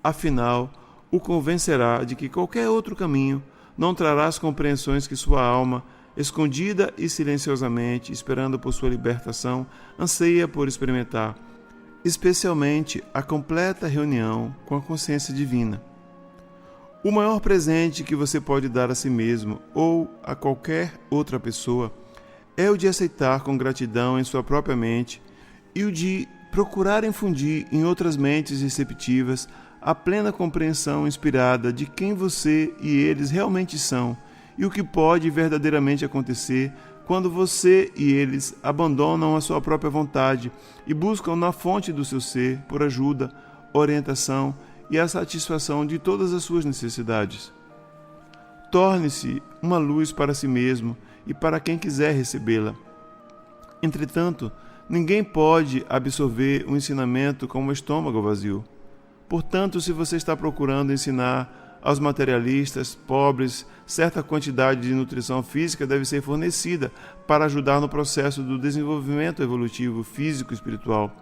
afinal, o convencerá de que qualquer outro caminho não trará as compreensões que sua alma escondida e silenciosamente, esperando por sua libertação, anseia por experimentar, especialmente a completa reunião com a consciência divina. O maior presente que você pode dar a si mesmo ou a qualquer outra pessoa é o de aceitar com gratidão em sua própria mente e o de procurar infundir em outras mentes receptivas a plena compreensão inspirada de quem você e eles realmente são e o que pode verdadeiramente acontecer quando você e eles abandonam a sua própria vontade e buscam na fonte do seu ser por ajuda, orientação e a satisfação de todas as suas necessidades. Torne-se uma luz para si mesmo e para quem quiser recebê-la. Entretanto, ninguém pode absorver o ensinamento com o estômago vazio. Portanto, se você está procurando ensinar aos materialistas pobres, certa quantidade de nutrição física deve ser fornecida para ajudar no processo do desenvolvimento evolutivo físico e espiritual.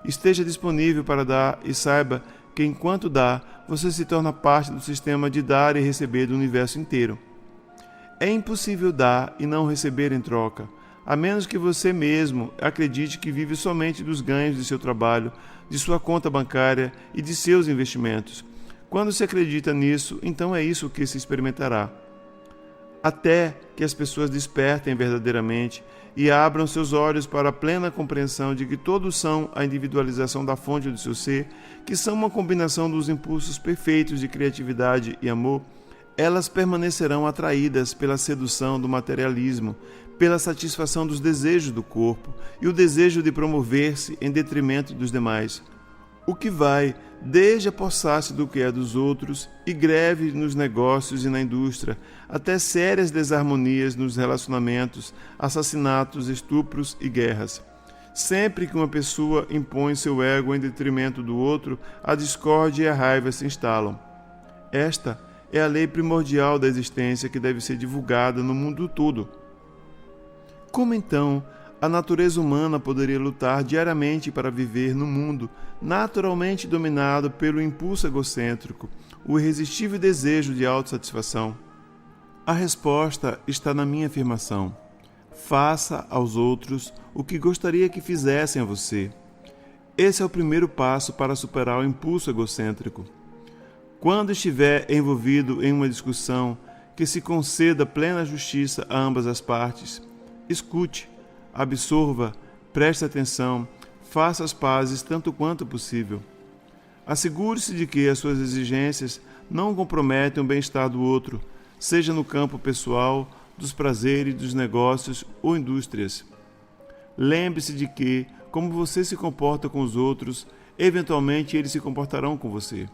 Esteja disponível para dar e saiba que enquanto dá, você se torna parte do sistema de dar e receber do universo inteiro. É impossível dar e não receber em troca, a menos que você mesmo acredite que vive somente dos ganhos de seu trabalho, de sua conta bancária e de seus investimentos. Quando se acredita nisso, então é isso que se experimentará. Até que as pessoas despertem verdadeiramente e abram seus olhos para a plena compreensão de que todos são a individualização da fonte do seu ser, que são uma combinação dos impulsos perfeitos de criatividade e amor, elas permanecerão atraídas pela sedução do materialismo, pela satisfação dos desejos do corpo e o desejo de promover-se em detrimento dos demais, o que vai desde apossar-se do que é dos outros e greve nos negócios e na indústria, até sérias desarmonias nos relacionamentos, assassinatos, estupros e guerras. Sempre que uma pessoa impõe seu ego em detrimento do outro, a discórdia e a raiva se instalam. Esta é a lei primordial da existência que deve ser divulgada no mundo todo. Como então a natureza humana poderia lutar diariamente para viver no mundo naturalmente dominado pelo impulso egocêntrico, o irresistível desejo de autossatisfação? A resposta está na minha afirmação. Faça aos outros o que gostaria que fizessem a você. Esse é o primeiro passo para superar o impulso egocêntrico. Quando estiver envolvido em uma discussão, que se conceda plena justiça a ambas as partes. Escute, absorva, preste atenção, faça as pazes tanto quanto possível. Assegure-se de que as suas exigências não comprometem o bem-estar do outro, seja no campo pessoal, dos prazeres, dos negócios ou indústrias. Lembre-se de que, como você se comporta com os outros, eventualmente eles se comportarão com você.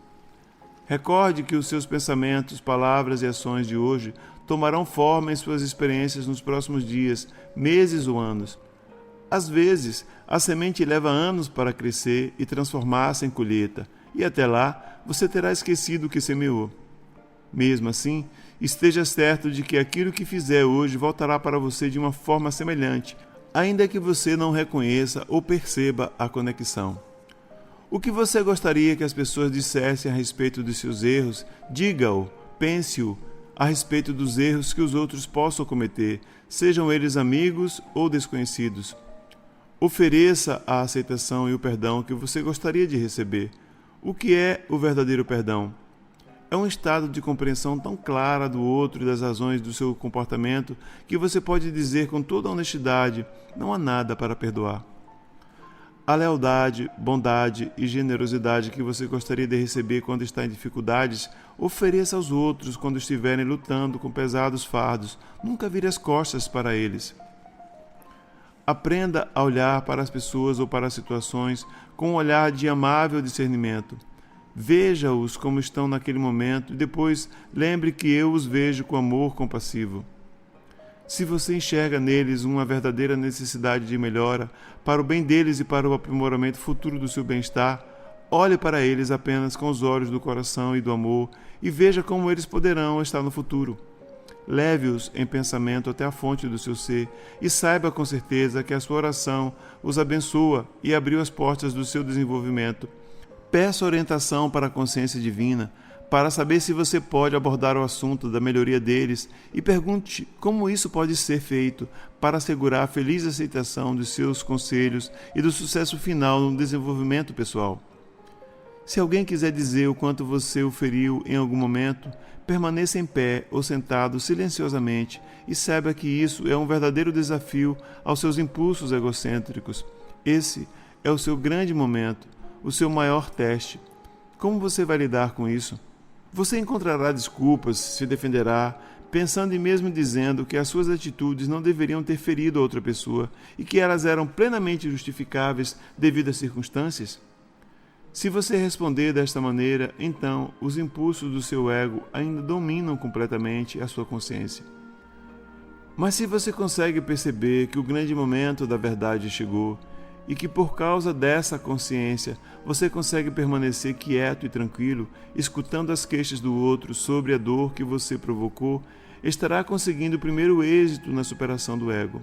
Recorde que os seus pensamentos, palavras e ações de hoje tomarão forma em suas experiências nos próximos dias, meses ou anos. Às vezes, a semente leva anos para crescer e transformar-se em colheita, e até lá você terá esquecido o que semeou. Mesmo assim, esteja certo de que aquilo que fizer hoje voltará para você de uma forma semelhante, ainda que você não reconheça ou perceba a conexão. O que você gostaria que as pessoas dissessem a respeito dos seus erros, diga-o, pense-o, a respeito dos erros que os outros possam cometer, sejam eles amigos ou desconhecidos. Ofereça a aceitação e o perdão que você gostaria de receber. O que é o verdadeiro perdão? É um estado de compreensão tão clara do outro e das razões do seu comportamento que você pode dizer com toda honestidade: não há nada para perdoar. A lealdade, bondade e generosidade que você gostaria de receber quando está em dificuldades, ofereça aos outros quando estiverem lutando com pesados fardos. Nunca vire as costas para eles. Aprenda a olhar para as pessoas ou para as situações com um olhar de amável discernimento. Veja-os como estão naquele momento e depois lembre que eu os vejo com amor compassivo. Se você enxerga neles uma verdadeira necessidade de melhora, para o bem deles e para o aprimoramento futuro do seu bem-estar, olhe para eles apenas com os olhos do coração e do amor e veja como eles poderão estar no futuro. Leve-os em pensamento até a fonte do seu ser e saiba com certeza que a sua oração os abençoa e abriu as portas do seu desenvolvimento. Peça orientação para a consciência divina, para saber se você pode abordar o assunto da melhoria deles e pergunte como isso pode ser feito para assegurar a feliz aceitação dos seus conselhos e do sucesso final no desenvolvimento pessoal. Se alguém quiser dizer o quanto você o feriu em algum momento, permaneça em pé ou sentado silenciosamente e saiba que isso é um verdadeiro desafio aos seus impulsos egocêntricos. Esse é o seu grande momento, o seu maior teste. Como você vai lidar com isso? Você encontrará desculpas, se defenderá, pensando e mesmo dizendo que as suas atitudes não deveriam ter ferido a outra pessoa e que elas eram plenamente justificáveis devido às circunstâncias? Se você responder desta maneira, então os impulsos do seu ego ainda dominam completamente a sua consciência. Mas se você consegue perceber que o grande momento da verdade chegou e que por causa dessa consciência você consegue permanecer quieto e tranquilo, escutando as queixas do outro sobre a dor que você provocou, estará conseguindo o primeiro êxito na superação do ego.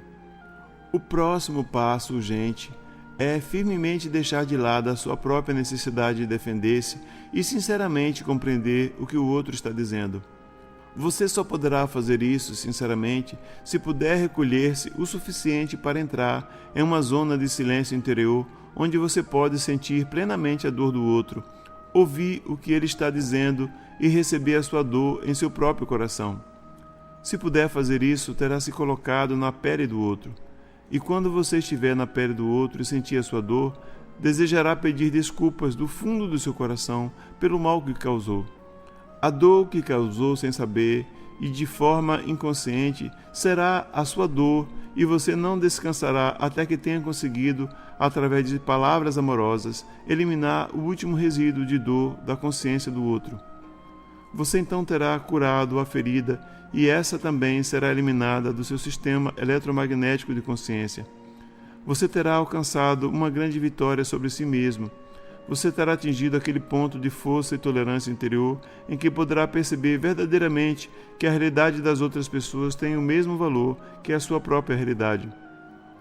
O próximo passo urgente é firmemente deixar de lado a sua própria necessidade de defender-se e sinceramente compreender o que o outro está dizendo. Você só poderá fazer isso, sinceramente, se puder recolher-se o suficiente para entrar em uma zona de silêncio interior onde você pode sentir plenamente a dor do outro, ouvir o que ele está dizendo e receber a sua dor em seu próprio coração. Se puder fazer isso, terá se colocado na pele do outro. E quando você estiver na pele do outro e sentir a sua dor, desejará pedir desculpas do fundo do seu coração pelo mal que causou. A dor que causou sem saber e de forma inconsciente será a sua dor e você não descansará até que tenha conseguido, através de palavras amorosas, eliminar o último resíduo de dor da consciência do outro. Você então terá curado a ferida e essa também será eliminada do seu sistema eletromagnético de consciência. Você terá alcançado uma grande vitória sobre si mesmo. Você terá atingido aquele ponto de força e tolerância interior em que poderá perceber verdadeiramente que a realidade das outras pessoas tem o mesmo valor que a sua própria realidade.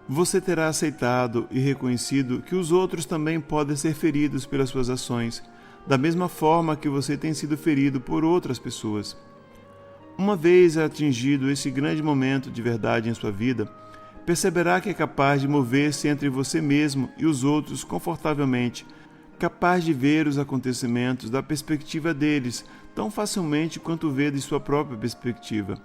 Você terá aceitado e reconhecido que os outros também podem ser feridos pelas suas ações, da mesma forma que você tem sido ferido por outras pessoas. Uma vez atingido esse grande momento de verdade em sua vida, perceberá que é capaz de mover-se entre você mesmo e os outros confortavelmente, capaz de ver os acontecimentos da perspectiva deles tão facilmente quanto vê de sua própria perspectiva.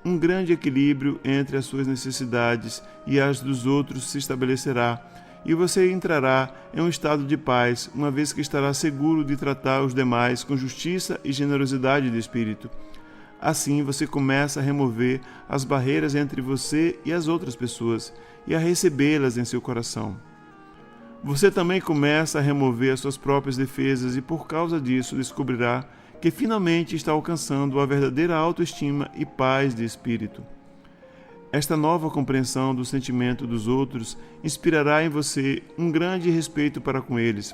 Um grande equilíbrio entre as suas necessidades e as dos outros se estabelecerá, e você entrará em um estado de paz, uma vez que estará seguro de tratar os demais com justiça e generosidade de espírito. Assim, você começa a remover as barreiras entre você e as outras pessoas e a recebê-las em seu coração. Você também começa a remover as suas próprias defesas e, por causa disso, descobrirá que finalmente está alcançando a verdadeira autoestima e paz de espírito. Esta nova compreensão do sentimento dos outros inspirará em você um grande respeito para com eles.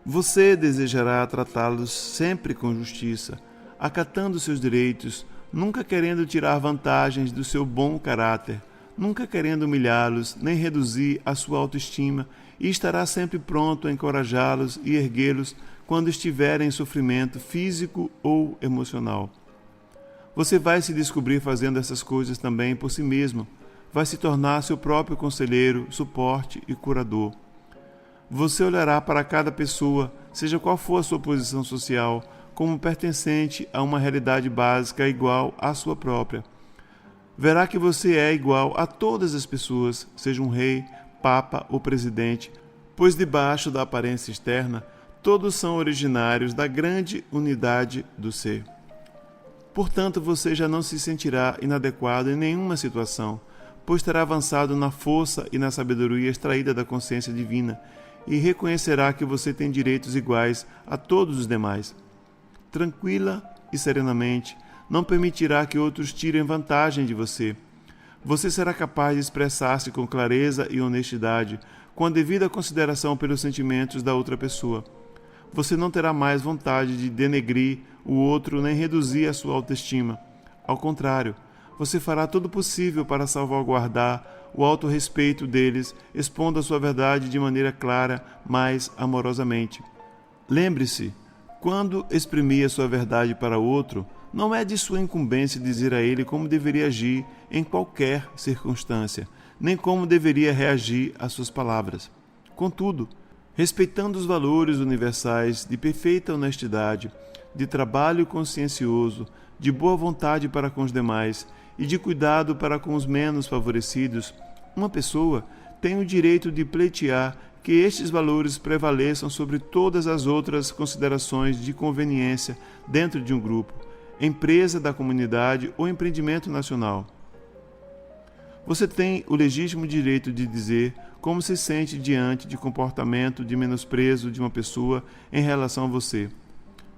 Você desejará tratá-los sempre com justiça, acatando seus direitos, nunca querendo tirar vantagens do seu bom caráter, nunca querendo humilhá-los nem reduzir a sua autoestima, e estará sempre pronto a encorajá-los e erguê-los quando estiverem em sofrimento físico ou emocional. Você vai se descobrir fazendo essas coisas também por si mesmo, vai se tornar seu próprio conselheiro, suporte e curador. Você olhará para cada pessoa, seja qual for a sua posição social, como pertencente a uma realidade básica igual à sua própria. Verá que você é igual a todas as pessoas, seja um rei, papa ou presidente, pois debaixo da aparência externa, todos são originários da grande unidade do ser. Portanto, você já não se sentirá inadequado em nenhuma situação, pois terá avançado na força e na sabedoria extraída da consciência divina e reconhecerá que você tem direitos iguais a todos os demais. Tranquila e serenamente, não permitirá que outros tirem vantagem de você. Você será capaz de expressar-se com clareza e honestidade, com a devida consideração pelos sentimentos da outra pessoa. Você não terá mais vontade de denegrir o outro nem reduzir a sua autoestima. Ao contrário, você fará todo o possível para salvaguardar o autorrespeito deles, expondo a sua verdade de maneira clara, mas amorosamente. Lembre-se, Quando exprimir a sua verdade para outro, não é de sua incumbência dizer a ele como deveria agir em qualquer circunstância, nem como deveria reagir às suas palavras. Contudo, respeitando os valores universais de perfeita honestidade, de trabalho consciencioso, de boa vontade para com os demais e de cuidado para com os menos favorecidos, uma pessoa tem o direito de pleitear que estes valores prevaleçam sobre todas as outras considerações de conveniência dentro de um grupo, empresa da comunidade ou empreendimento nacional. Você tem o legítimo direito de dizer como se sente diante de comportamento de menosprezo de uma pessoa em relação a você.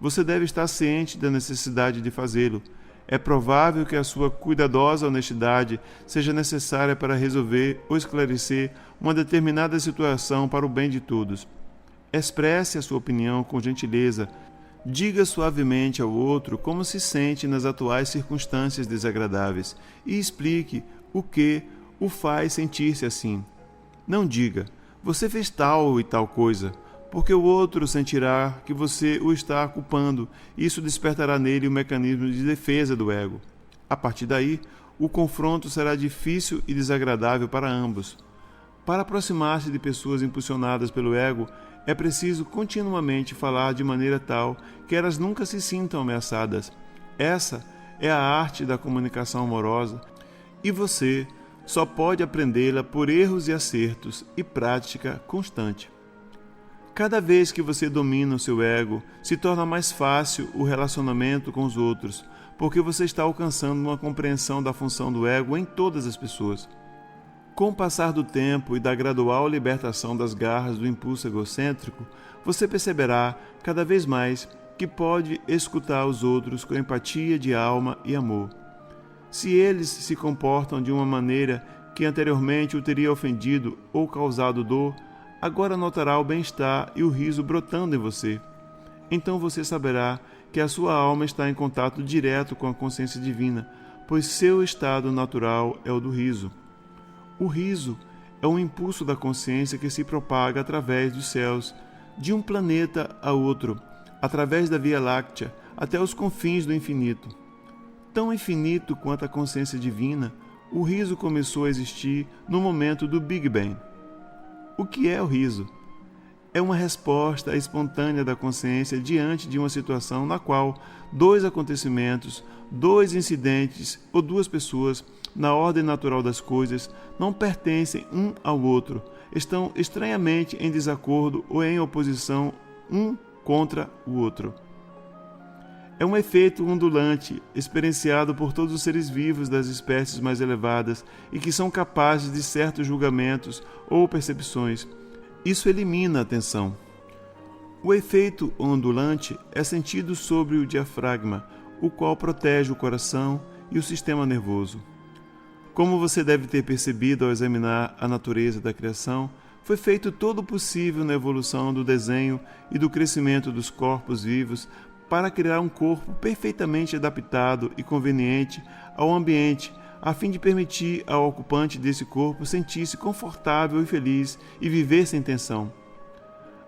Você deve estar ciente da necessidade de fazê-lo. É provável que a sua cuidadosa honestidade seja necessária para resolver ou esclarecer uma determinada situação para o bem de todos. Expresse a sua opinião com gentileza. Diga suavemente ao outro como se sente nas atuais circunstâncias desagradáveis e explique o que o faz sentir-se assim. Não diga, você fez tal e tal coisa, porque o outro sentirá que você o está culpando e isso despertará nele o mecanismo de defesa do ego. A partir daí, o confronto será difícil e desagradável para ambos. Para aproximar-se de pessoas impulsionadas pelo ego, é preciso continuamente falar de maneira tal que elas nunca se sintam ameaçadas. Essa é a arte da comunicação amorosa e você só pode aprendê-la por erros e acertos e prática constante. Cada vez que você domina o seu ego, se torna mais fácil o relacionamento com os outros, porque você está alcançando uma compreensão da função do ego em todas as pessoas. Com o passar do tempo e da gradual libertação das garras do impulso egocêntrico, você perceberá cada vez mais que pode escutar os outros com empatia de alma e amor. Se eles se comportam de uma maneira que anteriormente o teria ofendido ou causado dor, agora notará o bem-estar e o riso brotando em você. Então você saberá que a sua alma está em contato direto com a consciência divina, pois seu estado natural é o do riso. O riso é um impulso da consciência que se propaga através dos céus, de um planeta a outro, através da Via Láctea, até os confins do infinito. Tão infinito quanto a consciência divina, o riso começou a existir no momento do Big Bang. O que é o riso? É uma resposta espontânea da consciência diante de uma situação na qual dois acontecimentos, dois incidentes ou duas pessoas, na ordem natural das coisas, não pertencem um ao outro, estão estranhamente em desacordo ou em oposição um contra o outro. É um efeito ondulante, experienciado por todos os seres vivos das espécies mais elevadas e que são capazes de certos julgamentos ou percepções. Isso elimina a tensão. O efeito ondulante é sentido sobre o diafragma, o qual protege o coração e o sistema nervoso. Como você deve ter percebido ao examinar a natureza da criação, foi feito todo o possível na evolução do desenho e do crescimento dos corpos vivos para criar um corpo perfeitamente adaptado e conveniente ao ambiente, a fim de permitir ao ocupante desse corpo sentir-se confortável e feliz e viver sem tensão.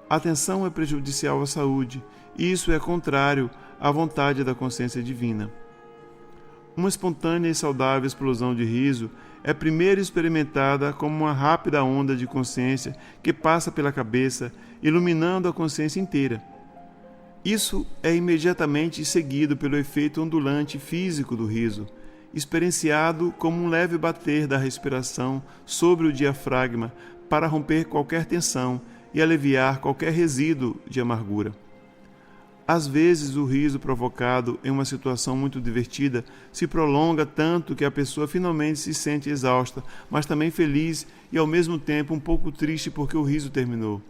A tensão é prejudicial à saúde, e isso é contrário à vontade da consciência divina. Uma espontânea e saudável explosão de riso é primeiro experimentada como uma rápida onda de consciência que passa pela cabeça, iluminando a consciência inteira. Isso é imediatamente seguido pelo efeito ondulante físico do riso, experienciado como um leve bater da respiração sobre o diafragma para romper qualquer tensão e aliviar qualquer resíduo de amargura. Às vezes, o riso provocado em uma situação muito divertida se prolonga tanto que a pessoa finalmente se sente exausta, mas também feliz e ao mesmo tempo um pouco triste porque o riso terminou.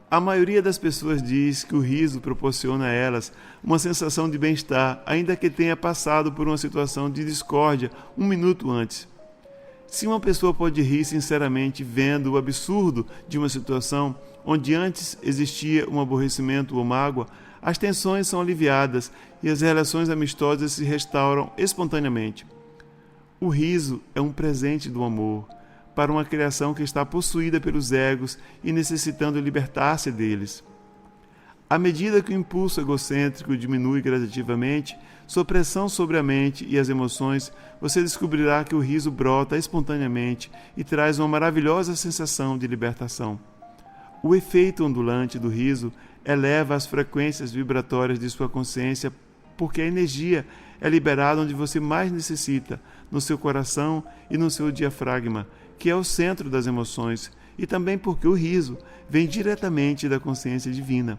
A maioria das pessoas diz que o riso proporciona a elas uma sensação de bem-estar, ainda que tenha passado por uma situação de discórdia um minuto antes. Se uma pessoa pode rir sinceramente vendo o absurdo de uma situação onde antes existia um aborrecimento ou mágoa, as tensões são aliviadas e as relações amistosas se restauram espontaneamente. O riso é um presente do amor para uma criação que está possuída pelos egos e necessitando libertar-se deles. À medida que o impulso egocêntrico diminui gradativamente, sua pressão sobre a mente e as emoções, você descobrirá que o riso brota espontaneamente e traz uma maravilhosa sensação de libertação. O efeito ondulante do riso eleva as frequências vibratórias de sua consciência, porque a energia é liberada onde você mais necessita, no seu coração e no seu diafragma, que é o centro das emoções, e também porque o riso vem diretamente da consciência divina.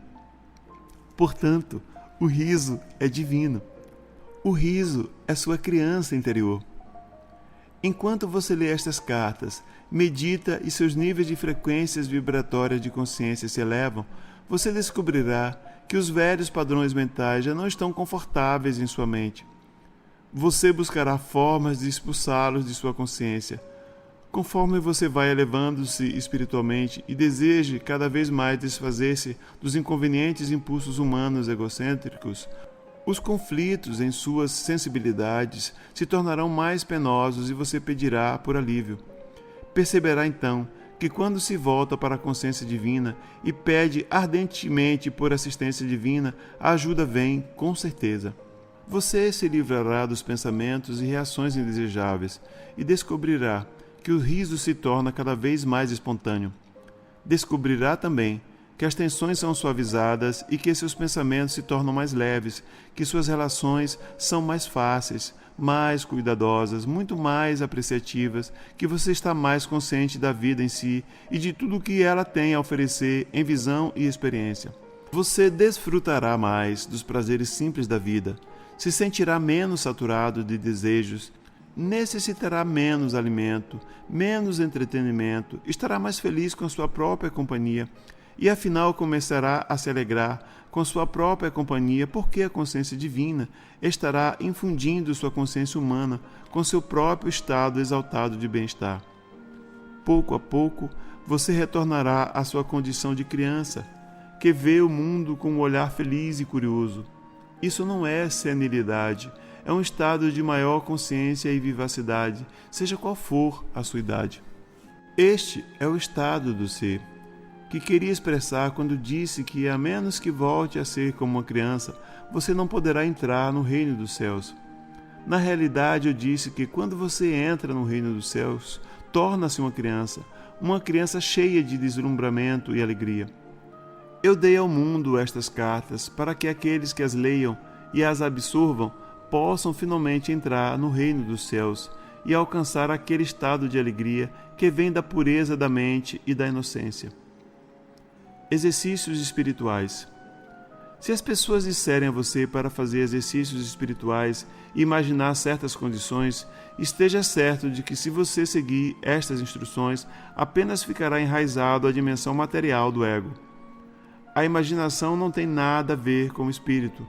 Portanto, o riso é divino. O riso é sua criança interior. Enquanto você lê estas cartas, medita e seus níveis de frequências vibratórias de consciência se elevam, você descobrirá que os velhos padrões mentais já não estão confortáveis em sua mente. Você buscará formas de expulsá-los de sua consciência. Conforme você vai elevando-se espiritualmente e deseje cada vez mais desfazer-se dos inconvenientes impulsos humanos egocêntricos, os conflitos em suas sensibilidades se tornarão mais penosos e você pedirá por alívio. Perceberá então que quando se volta para a consciência divina e pede ardentemente por assistência divina, a ajuda vem com certeza. Você se livrará dos pensamentos e reações indesejáveis e descobrirá que o riso se torna cada vez mais espontâneo. Descobrirá também que as tensões são suavizadas e que seus pensamentos se tornam mais leves, que suas relações são mais fáceis, mais cuidadosas, muito mais apreciativas, que você está mais consciente da vida em si e de tudo o que ela tem a oferecer em visão e experiência. Você desfrutará mais dos prazeres simples da vida, se sentirá menos saturado de desejos, necessitará menos alimento, menos entretenimento, estará mais feliz com sua própria companhia e afinal começará a se alegrar com sua própria companhia porque a consciência divina estará infundindo sua consciência humana com seu próprio estado exaltado de bem-estar. Pouco a pouco, você retornará à sua condição de criança, que vê o mundo com um olhar feliz e curioso. Isso não é senilidade, é um estado de maior consciência e vivacidade, seja qual for a sua idade. Este é o estado do ser, que queria expressar quando disse que, a menos que volte a ser como uma criança, você não poderá entrar no reino dos céus. Na realidade, eu disse que quando você entra no reino dos céus, torna-se uma criança cheia de deslumbramento e alegria. Eu dei ao mundo estas cartas para que aqueles que as leiam e as absorvam possam finalmente entrar no reino dos céus e alcançar aquele estado de alegria que vem da pureza da mente e da inocência. Exercícios espirituais. Se as pessoas disserem a você para fazer exercícios espirituais e imaginar certas condições, esteja certo de que, se você seguir estas instruções, apenas ficará enraizado à dimensão material do ego. A imaginação não tem nada a ver com o espírito.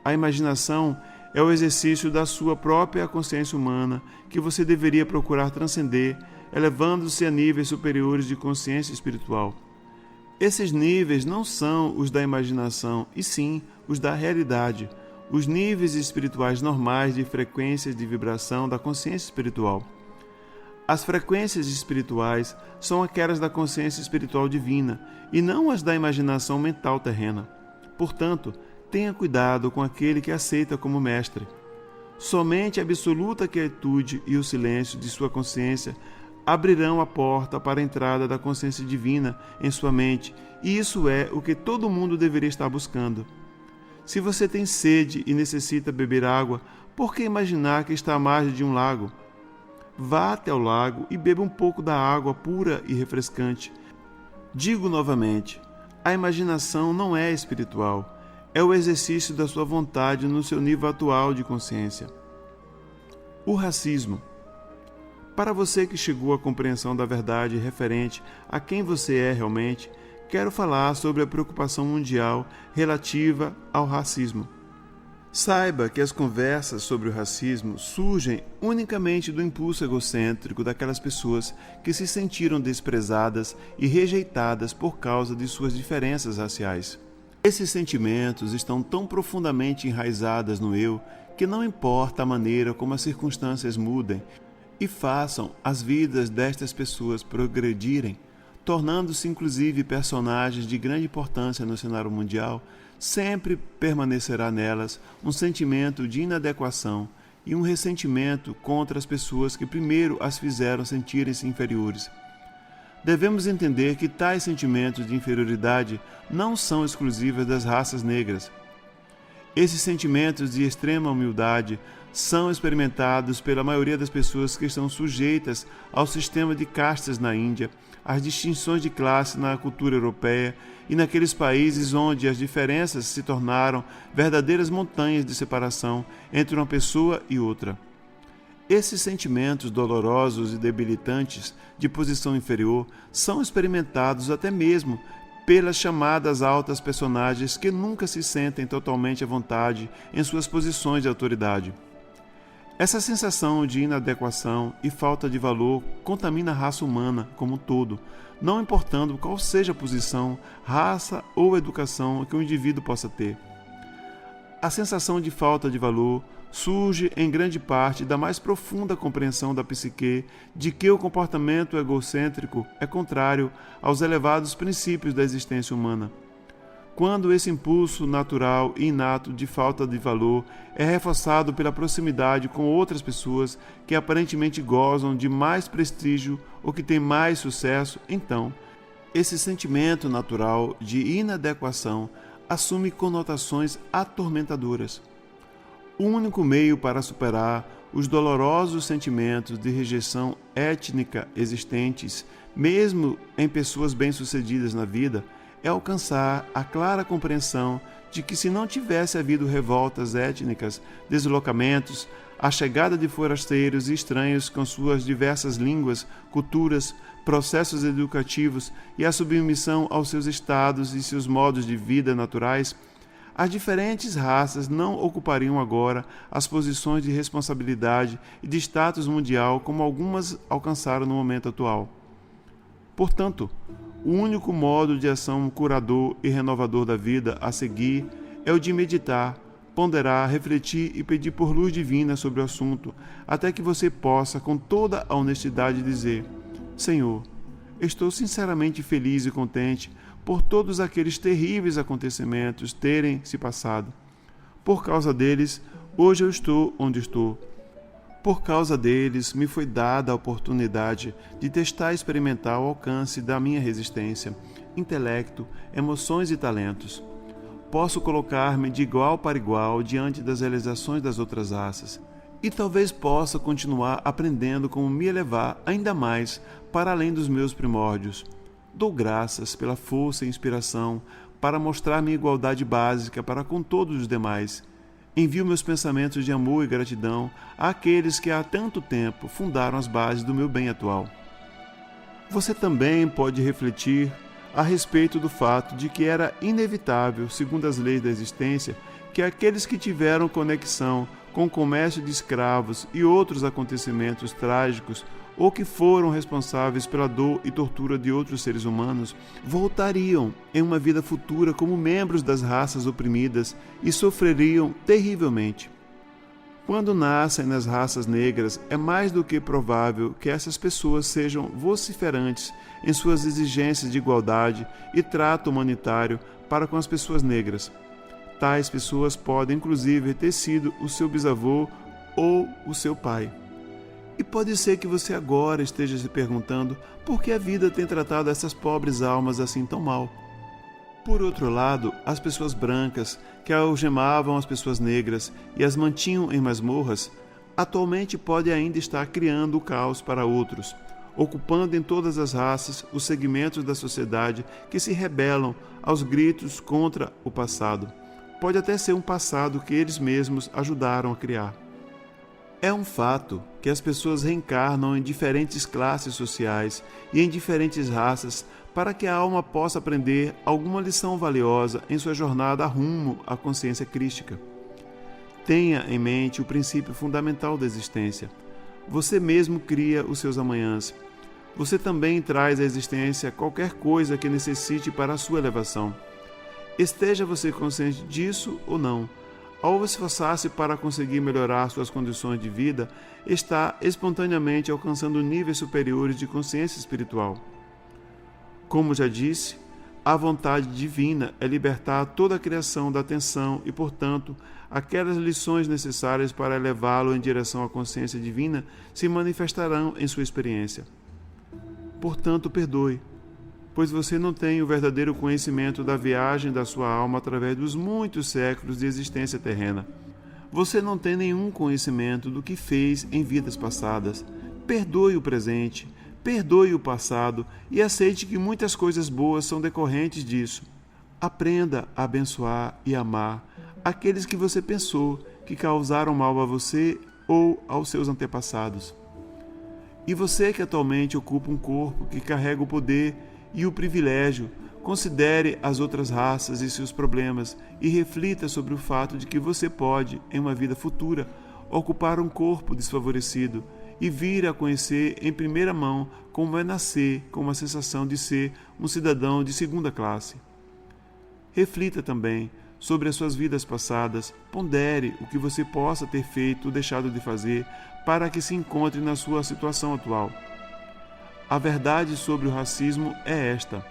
A imaginação é o exercício da sua própria consciência humana que você deveria procurar transcender, elevando-se a níveis superiores de consciência espiritual. Esses níveis não são os da imaginação, e sim os da realidade, os níveis espirituais normais de frequências de vibração da consciência espiritual. As frequências espirituais são aquelas da consciência espiritual divina e não as da imaginação mental terrena. Portanto, tenha cuidado com aquele que aceita como mestre. Somente a absoluta quietude e o silêncio de sua consciência abrirão a porta para a entrada da consciência divina em sua mente, e isso é o que todo mundo deveria estar buscando. Se você tem sede e necessita beber água, por que imaginar que está à margem de um lago? Vá até o lago e beba um pouco da água pura e refrescante. Digo novamente, a imaginação não é espiritual, é o exercício da sua vontade no seu nível atual de consciência. O racismo. Para você que chegou à compreensão da verdade referente a quem você é realmente, quero falar sobre a preocupação mundial relativa ao racismo. Saiba que as conversas sobre o racismo surgem unicamente do impulso egocêntrico daquelas pessoas que se sentiram desprezadas e rejeitadas por causa de suas diferenças raciais. Esses sentimentos estão tão profundamente enraizados no eu que não importa a maneira como as circunstâncias mudem e façam as vidas destas pessoas progredirem, tornando-se inclusive personagens de grande importância no cenário mundial, sempre permanecerá nelas um sentimento de inadequação e um ressentimento contra as pessoas que primeiro as fizeram sentirem-se inferiores. Devemos entender que tais sentimentos de inferioridade não são exclusivos das raças negras. Esses sentimentos de extrema humildade são experimentados pela maioria das pessoas que estão sujeitas ao sistema de castas na Índia, às distinções de classe na cultura europeia e naqueles países onde as diferenças se tornaram verdadeiras montanhas de separação entre uma pessoa e outra. Esses sentimentos dolorosos e debilitantes de posição inferior são experimentados até mesmo pelas chamadas altas personagens que nunca se sentem totalmente à vontade em suas posições de autoridade. Essa sensação de inadequação e falta de valor contamina a raça humana como um todo, não importando qual seja a posição, raça ou educação que o indivíduo possa ter. A sensação de falta de valor surge em grande parte da mais profunda compreensão da psique de que o comportamento egocêntrico é contrário aos elevados princípios da existência humana. Quando esse impulso natural e inato de falta de valor é reforçado pela proximidade com outras pessoas que aparentemente gozam de mais prestígio ou que têm mais sucesso, então, esse sentimento natural de inadequação assume conotações atormentadoras. O único meio para superar os dolorosos sentimentos de rejeição étnica existentes, mesmo em pessoas bem-sucedidas na vida, é alcançar a clara compreensão de que, se não tivesse havido revoltas étnicas, deslocamentos, a chegada de forasteiros e estranhos com suas diversas línguas, culturas, processos educativos e a submissão aos seus estados e seus modos de vida naturais, as diferentes raças não ocupariam agora as posições de responsabilidade e de status mundial como algumas alcançaram no momento atual. Portanto, o único modo de ação curador e renovador da vida a seguir é o de meditar, ponderar, refletir e pedir por luz divina sobre o assunto, até que você possa, com toda a honestidade, dizer: Senhor, estou sinceramente feliz e contente por todos aqueles terríveis acontecimentos terem se passado. Por causa deles, hoje eu estou onde estou. Por causa deles, me foi dada a oportunidade de testar e experimentar o alcance da minha resistência, intelecto, emoções e talentos. Posso colocar-me de igual para igual diante das realizações das outras raças, e talvez possa continuar aprendendo como me elevar ainda mais para além dos meus primórdios. Dou graças pela força e inspiração para mostrar minha igualdade básica para com todos os demais. Envio meus pensamentos de amor e gratidão àqueles que há tanto tempo fundaram as bases do meu bem atual. Você também pode refletir a respeito do fato de que era inevitável, segundo as leis da existência, que aqueles que tiveram conexão com o comércio de escravos e outros acontecimentos trágicos ou que foram responsáveis pela dor e tortura de outros seres humanos, voltariam em uma vida futura como membros das raças oprimidas e sofreriam terrivelmente. Quando nascem nas raças negras, é mais do que provável que essas pessoas sejam vociferantes em suas exigências de igualdade e trato humanitário para com as pessoas negras. Tais pessoas podem, inclusive, ter sido o seu bisavô ou o seu pai. E pode ser que você agora esteja se perguntando por que a vida tem tratado essas pobres almas assim tão mal. Por outro lado, as pessoas brancas, que algemavam as pessoas negras e as mantinham em masmorras, atualmente podem ainda estar criando o caos para outros, ocupando em todas as raças os segmentos da sociedade que se rebelam aos gritos contra o passado. Pode até ser um passado que eles mesmos ajudaram a criar. É um fato que as pessoas reencarnam em diferentes classes sociais e em diferentes raças para que a alma possa aprender alguma lição valiosa em sua jornada rumo à consciência crística. Tenha em mente o princípio fundamental da existência. Você mesmo cria os seus amanhãs. Você também traz à existência qualquer coisa que necessite para a sua elevação. Esteja você consciente disso ou não, ao esforçar-se para conseguir melhorar suas condições de vida, está espontaneamente alcançando níveis superiores de consciência espiritual. Como já disse, a vontade divina é libertar toda a criação da tensão e, portanto, aquelas lições necessárias para elevá-lo em direção à consciência divina se manifestarão em sua experiência. Portanto, perdoe, pois você não tem o verdadeiro conhecimento da viagem da sua alma através dos muitos séculos de existência terrena. Você não tem nenhum conhecimento do que fez em vidas passadas. Perdoe o presente, perdoe o passado e aceite que muitas coisas boas são decorrentes disso. Aprenda a abençoar e amar aqueles que você pensou que causaram mal a você ou aos seus antepassados. E você que atualmente ocupa um corpo que carrega o poder e o privilégio, considere as outras raças e seus problemas e reflita sobre o fato de que você pode, em uma vida futura, ocupar um corpo desfavorecido e vir a conhecer em primeira mão como é nascer com uma sensação de ser um cidadão de segunda classe. Reflita também sobre as suas vidas passadas, pondere o que você possa ter feito ou deixado de fazer para que se encontre na sua situação atual. A verdade sobre o racismo é esta: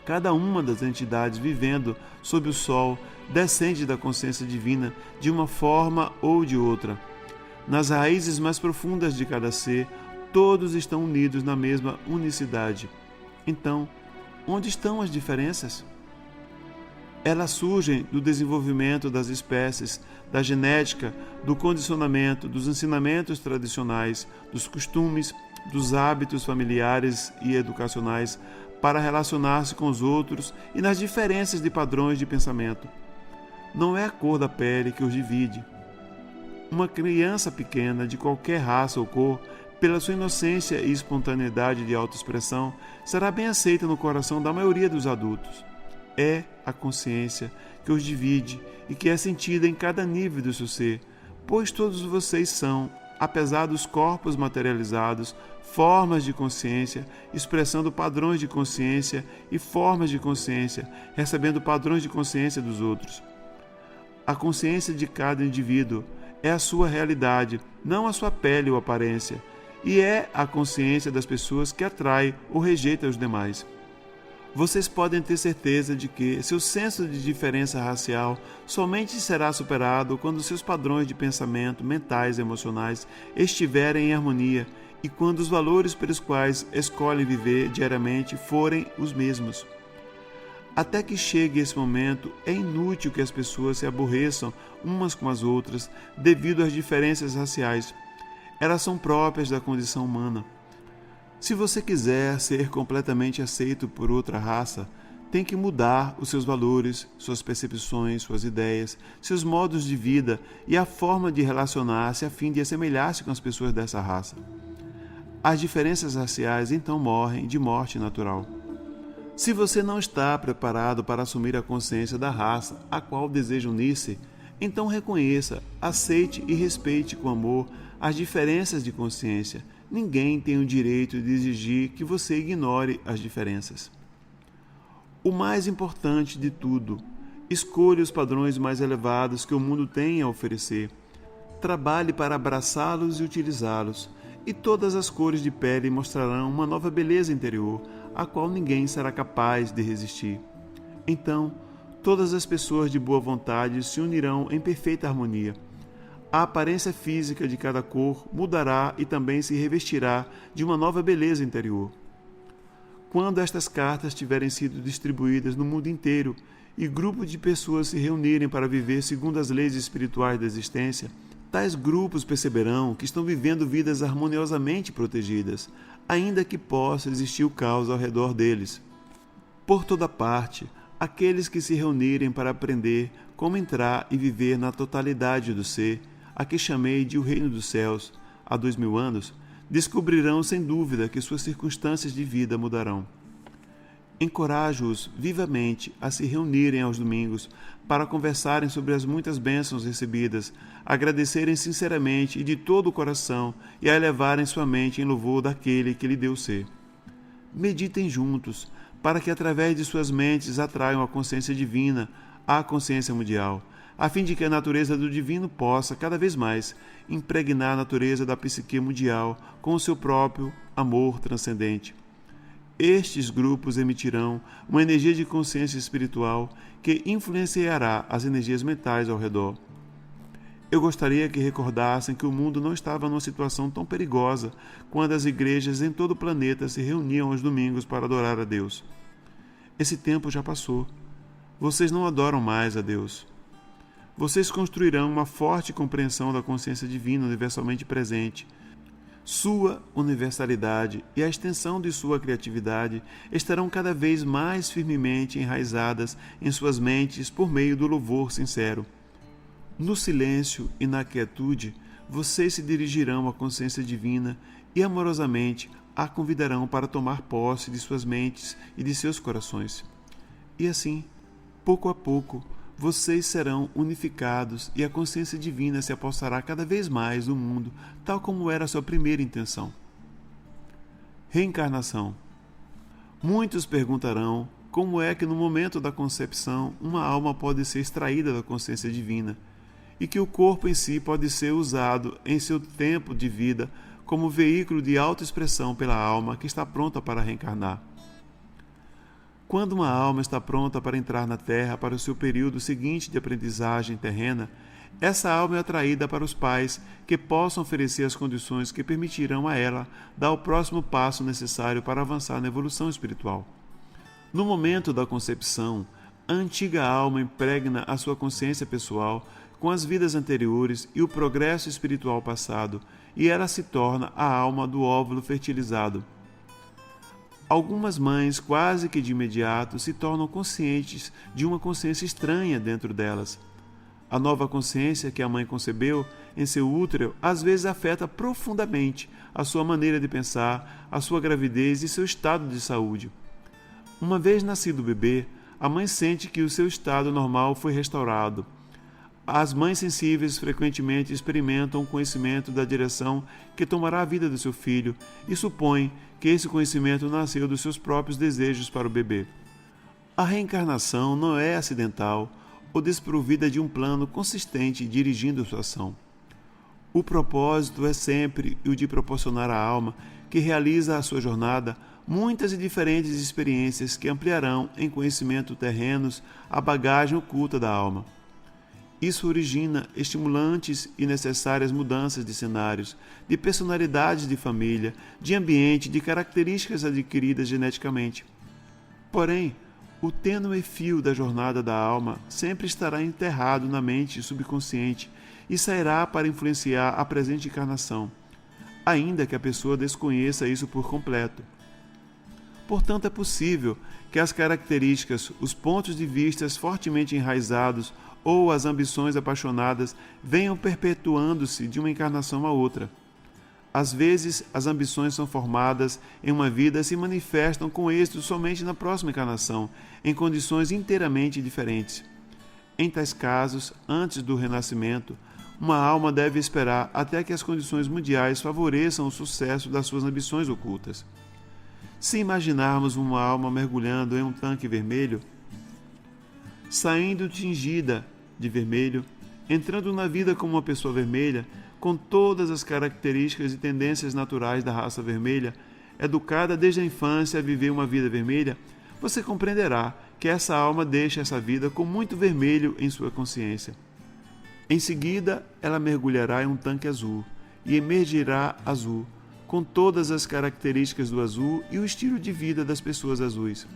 cada uma das entidades vivendo sob o sol descende da consciência divina de uma forma ou de outra. Nas raízes mais profundas de cada ser, todos estão unidos na mesma unicidade. Então, onde estão as diferenças? Elas surgem do desenvolvimento das espécies, da genética, do condicionamento, dos ensinamentos tradicionais, dos costumes, dos hábitos familiares e educacionais para relacionar-se com os outros e nas diferenças de padrões de pensamento. Não é a cor da pele que os divide. Uma criança pequena, de qualquer raça ou cor, pela sua inocência e espontaneidade de autoexpressão, será bem aceita no coração da maioria dos adultos. É a consciência que os divide e que é sentida em cada nível do seu ser, pois todos vocês são, apesar dos corpos materializados, formas de consciência, expressando padrões de consciência e formas de consciência, recebendo padrões de consciência dos outros. A consciência de cada indivíduo é a sua realidade, não a sua pele ou aparência, e é a consciência das pessoas que atrai ou rejeita os demais. Vocês podem ter certeza de que seu senso de diferença racial somente será superado quando seus padrões de pensamento, mentais e emocionais estiverem em harmonia e quando os valores pelos quais escolhem viver diariamente forem os mesmos. Até que chegue esse momento, é inútil que as pessoas se aborreçam umas com as outras devido às diferenças raciais. Elas são próprias da condição humana. Se você quiser ser completamente aceito por outra raça, tem que mudar os seus valores, suas percepções, suas ideias, seus modos de vida e a forma de relacionar-se a fim de assemelhar-se com as pessoas dessa raça. As diferenças raciais então morrem de morte natural. Se você não está preparado para assumir a consciência da raça a qual deseja unir-se, então reconheça, aceite e respeite com amor as diferenças de consciência. Ninguém tem o direito de exigir que você ignore as diferenças. O mais importante de tudo, escolha os padrões mais elevados que o mundo tem a oferecer. Trabalhe para abraçá-los e utilizá-los, e todas as cores de pele mostrarão uma nova beleza interior, a qual ninguém será capaz de resistir. Então, todas as pessoas de boa vontade se unirão em perfeita harmonia. A aparência física de cada cor mudará e também se revestirá de uma nova beleza interior. Quando estas cartas tiverem sido distribuídas no mundo inteiro e grupos de pessoas se reunirem para viver segundo as leis espirituais da existência, tais grupos perceberão que estão vivendo vidas harmoniosamente protegidas, ainda que possa existir o caos ao redor deles. Por toda parte, aqueles que se reunirem para aprender como entrar e viver na totalidade do ser, a que chamei de o reino dos céus, há 2000 anos, descobrirão sem dúvida que suas circunstâncias de vida mudarão. Encorajo-os vivamente a se reunirem aos domingos para conversarem sobre as muitas bênçãos recebidas, agradecerem sinceramente e de todo o coração e a elevarem sua mente em louvor daquele que lhe deu ser. Meditem juntos, para que através de suas mentes atraiam a consciência divina, a consciência mundial, a fim de que a natureza do divino possa, cada vez mais, impregnar a natureza da psique mundial com o seu próprio amor transcendente. Estes grupos emitirão uma energia de consciência espiritual que influenciará as energias mentais ao redor. Eu gostaria que recordassem que o mundo não estava numa situação tão perigosa quando as igrejas em todo o planeta se reuniam aos domingos para adorar a Deus. Esse tempo já passou. Vocês não adoram mais a Deus. Vocês construirão uma forte compreensão da consciência divina universalmente presente. Sua universalidade e a extensão de sua criatividade estarão cada vez mais firmemente enraizadas em suas mentes por meio do louvor sincero. No silêncio e na quietude, vocês se dirigirão à consciência divina e amorosamente a convidarão para tomar posse de suas mentes e de seus corações. E assim, pouco a pouco, vocês serão unificados e a consciência divina se apossará cada vez mais do mundo, tal como era a sua primeira intenção. Reencarnação. Muitos perguntarão como é que no momento da concepção uma alma pode ser extraída da consciência divina e que o corpo em si pode ser usado em seu tempo de vida como veículo de autoexpressão pela alma que está pronta para reencarnar. Quando uma alma está pronta para entrar na Terra para o seu período seguinte de aprendizagem terrena, essa alma é atraída para os pais que possam oferecer as condições que permitirão a ela dar o próximo passo necessário para avançar na evolução espiritual. No momento da concepção, a antiga alma impregna a sua consciência pessoal com as vidas anteriores e o progresso espiritual passado, e ela se torna a alma do óvulo fertilizado. Algumas mães, quase que de imediato, se tornam conscientes de uma consciência estranha dentro delas. A nova consciência que a mãe concebeu em seu útero às vezes afeta profundamente a sua maneira de pensar, a sua gravidez e seu estado de saúde. Uma vez nascido o bebê, a mãe sente que o seu estado normal foi restaurado. As mães sensíveis frequentemente experimentam o conhecimento da direção que tomará a vida do seu filho e supõem que esse conhecimento nasceu dos seus próprios desejos para o bebê. A reencarnação não é acidental ou desprovida de um plano consistente dirigindo sua ação. O propósito é sempre o de proporcionar à alma que realiza a sua jornada muitas e diferentes experiências que ampliarão em conhecimento terrenos a bagagem oculta da alma. Isso origina estimulantes e necessárias mudanças de cenários, de personalidades de família, de ambiente, de características adquiridas geneticamente. Porém, o tênue fio da jornada da alma sempre estará enterrado na mente subconsciente e sairá para influenciar a presente encarnação, ainda que a pessoa desconheça isso por completo. Portanto, é possível que as características, os pontos de vista fortemente enraizados ou as ambições apaixonadas venham perpetuando-se de uma encarnação a outra. Às vezes, as ambições são formadas em uma vida e se manifestam com êxito somente na próxima encarnação, em condições inteiramente diferentes. Em tais casos, antes do renascimento, uma alma deve esperar até que as condições mundiais favoreçam o sucesso das suas ambições ocultas. Se imaginarmos uma alma mergulhando em um tanque vermelho, saindo tingida de vermelho, entrando na vida como uma pessoa vermelha, com todas as características e tendências naturais da raça vermelha, educada desde a infância a viver uma vida vermelha, você compreenderá que essa alma deixa essa vida com muito vermelho em sua consciência. Em seguida, ela mergulhará em um tanque azul e emergirá azul, com todas as características do azul e o estilo de vida das pessoas azuis.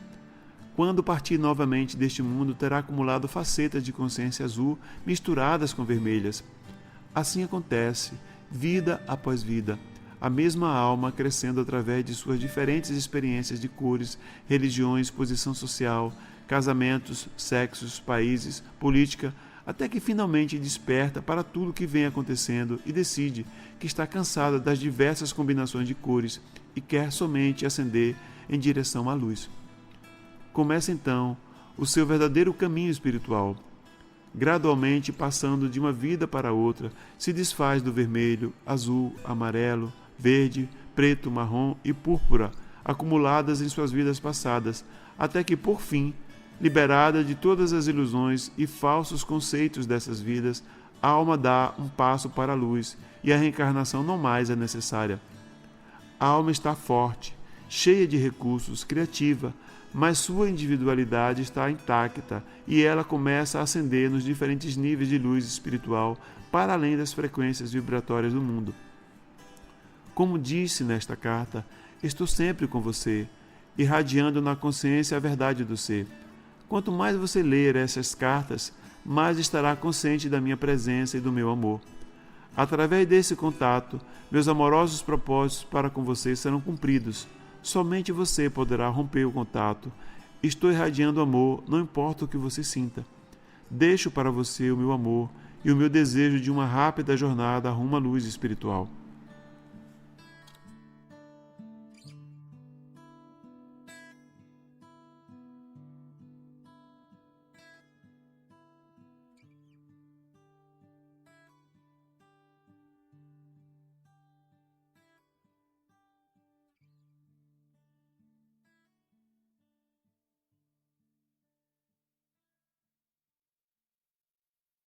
Quando partir novamente deste mundo, terá acumulado facetas de consciência azul misturadas com vermelhas. Assim acontece, vida após vida, a mesma alma crescendo através de suas diferentes experiências de cores, religiões, posição social, casamentos, sexos, países, política, até que finalmente desperta para tudo o que vem acontecendo e decide que está cansada das diversas combinações de cores e quer somente ascender em direção à luz. Começa então o seu verdadeiro caminho espiritual. Gradualmente, passando de uma vida para outra, se desfaz do vermelho, azul, amarelo, verde, preto, marrom e púrpura, acumuladas em suas vidas passadas, até que, por fim, liberada de todas as ilusões e falsos conceitos dessas vidas, a alma dá um passo para a luz e a reencarnação não mais é necessária. A alma está forte cheia de recursos, criativa, mas sua individualidade está intacta e ela começa a ascender nos diferentes níveis de luz espiritual para além das frequências vibratórias do mundo. Como disse nesta carta, estou sempre com você, irradiando na consciência a verdade do ser. Quanto mais você ler essas cartas, mais estará consciente da minha presença e do meu amor. Através desse contato, meus amorosos propósitos para com você serão cumpridos. Somente você poderá romper o contato. Estou irradiando amor, não importa o que você sinta. Deixo para você o meu amor e o meu desejo de uma rápida jornada rumo à luz espiritual.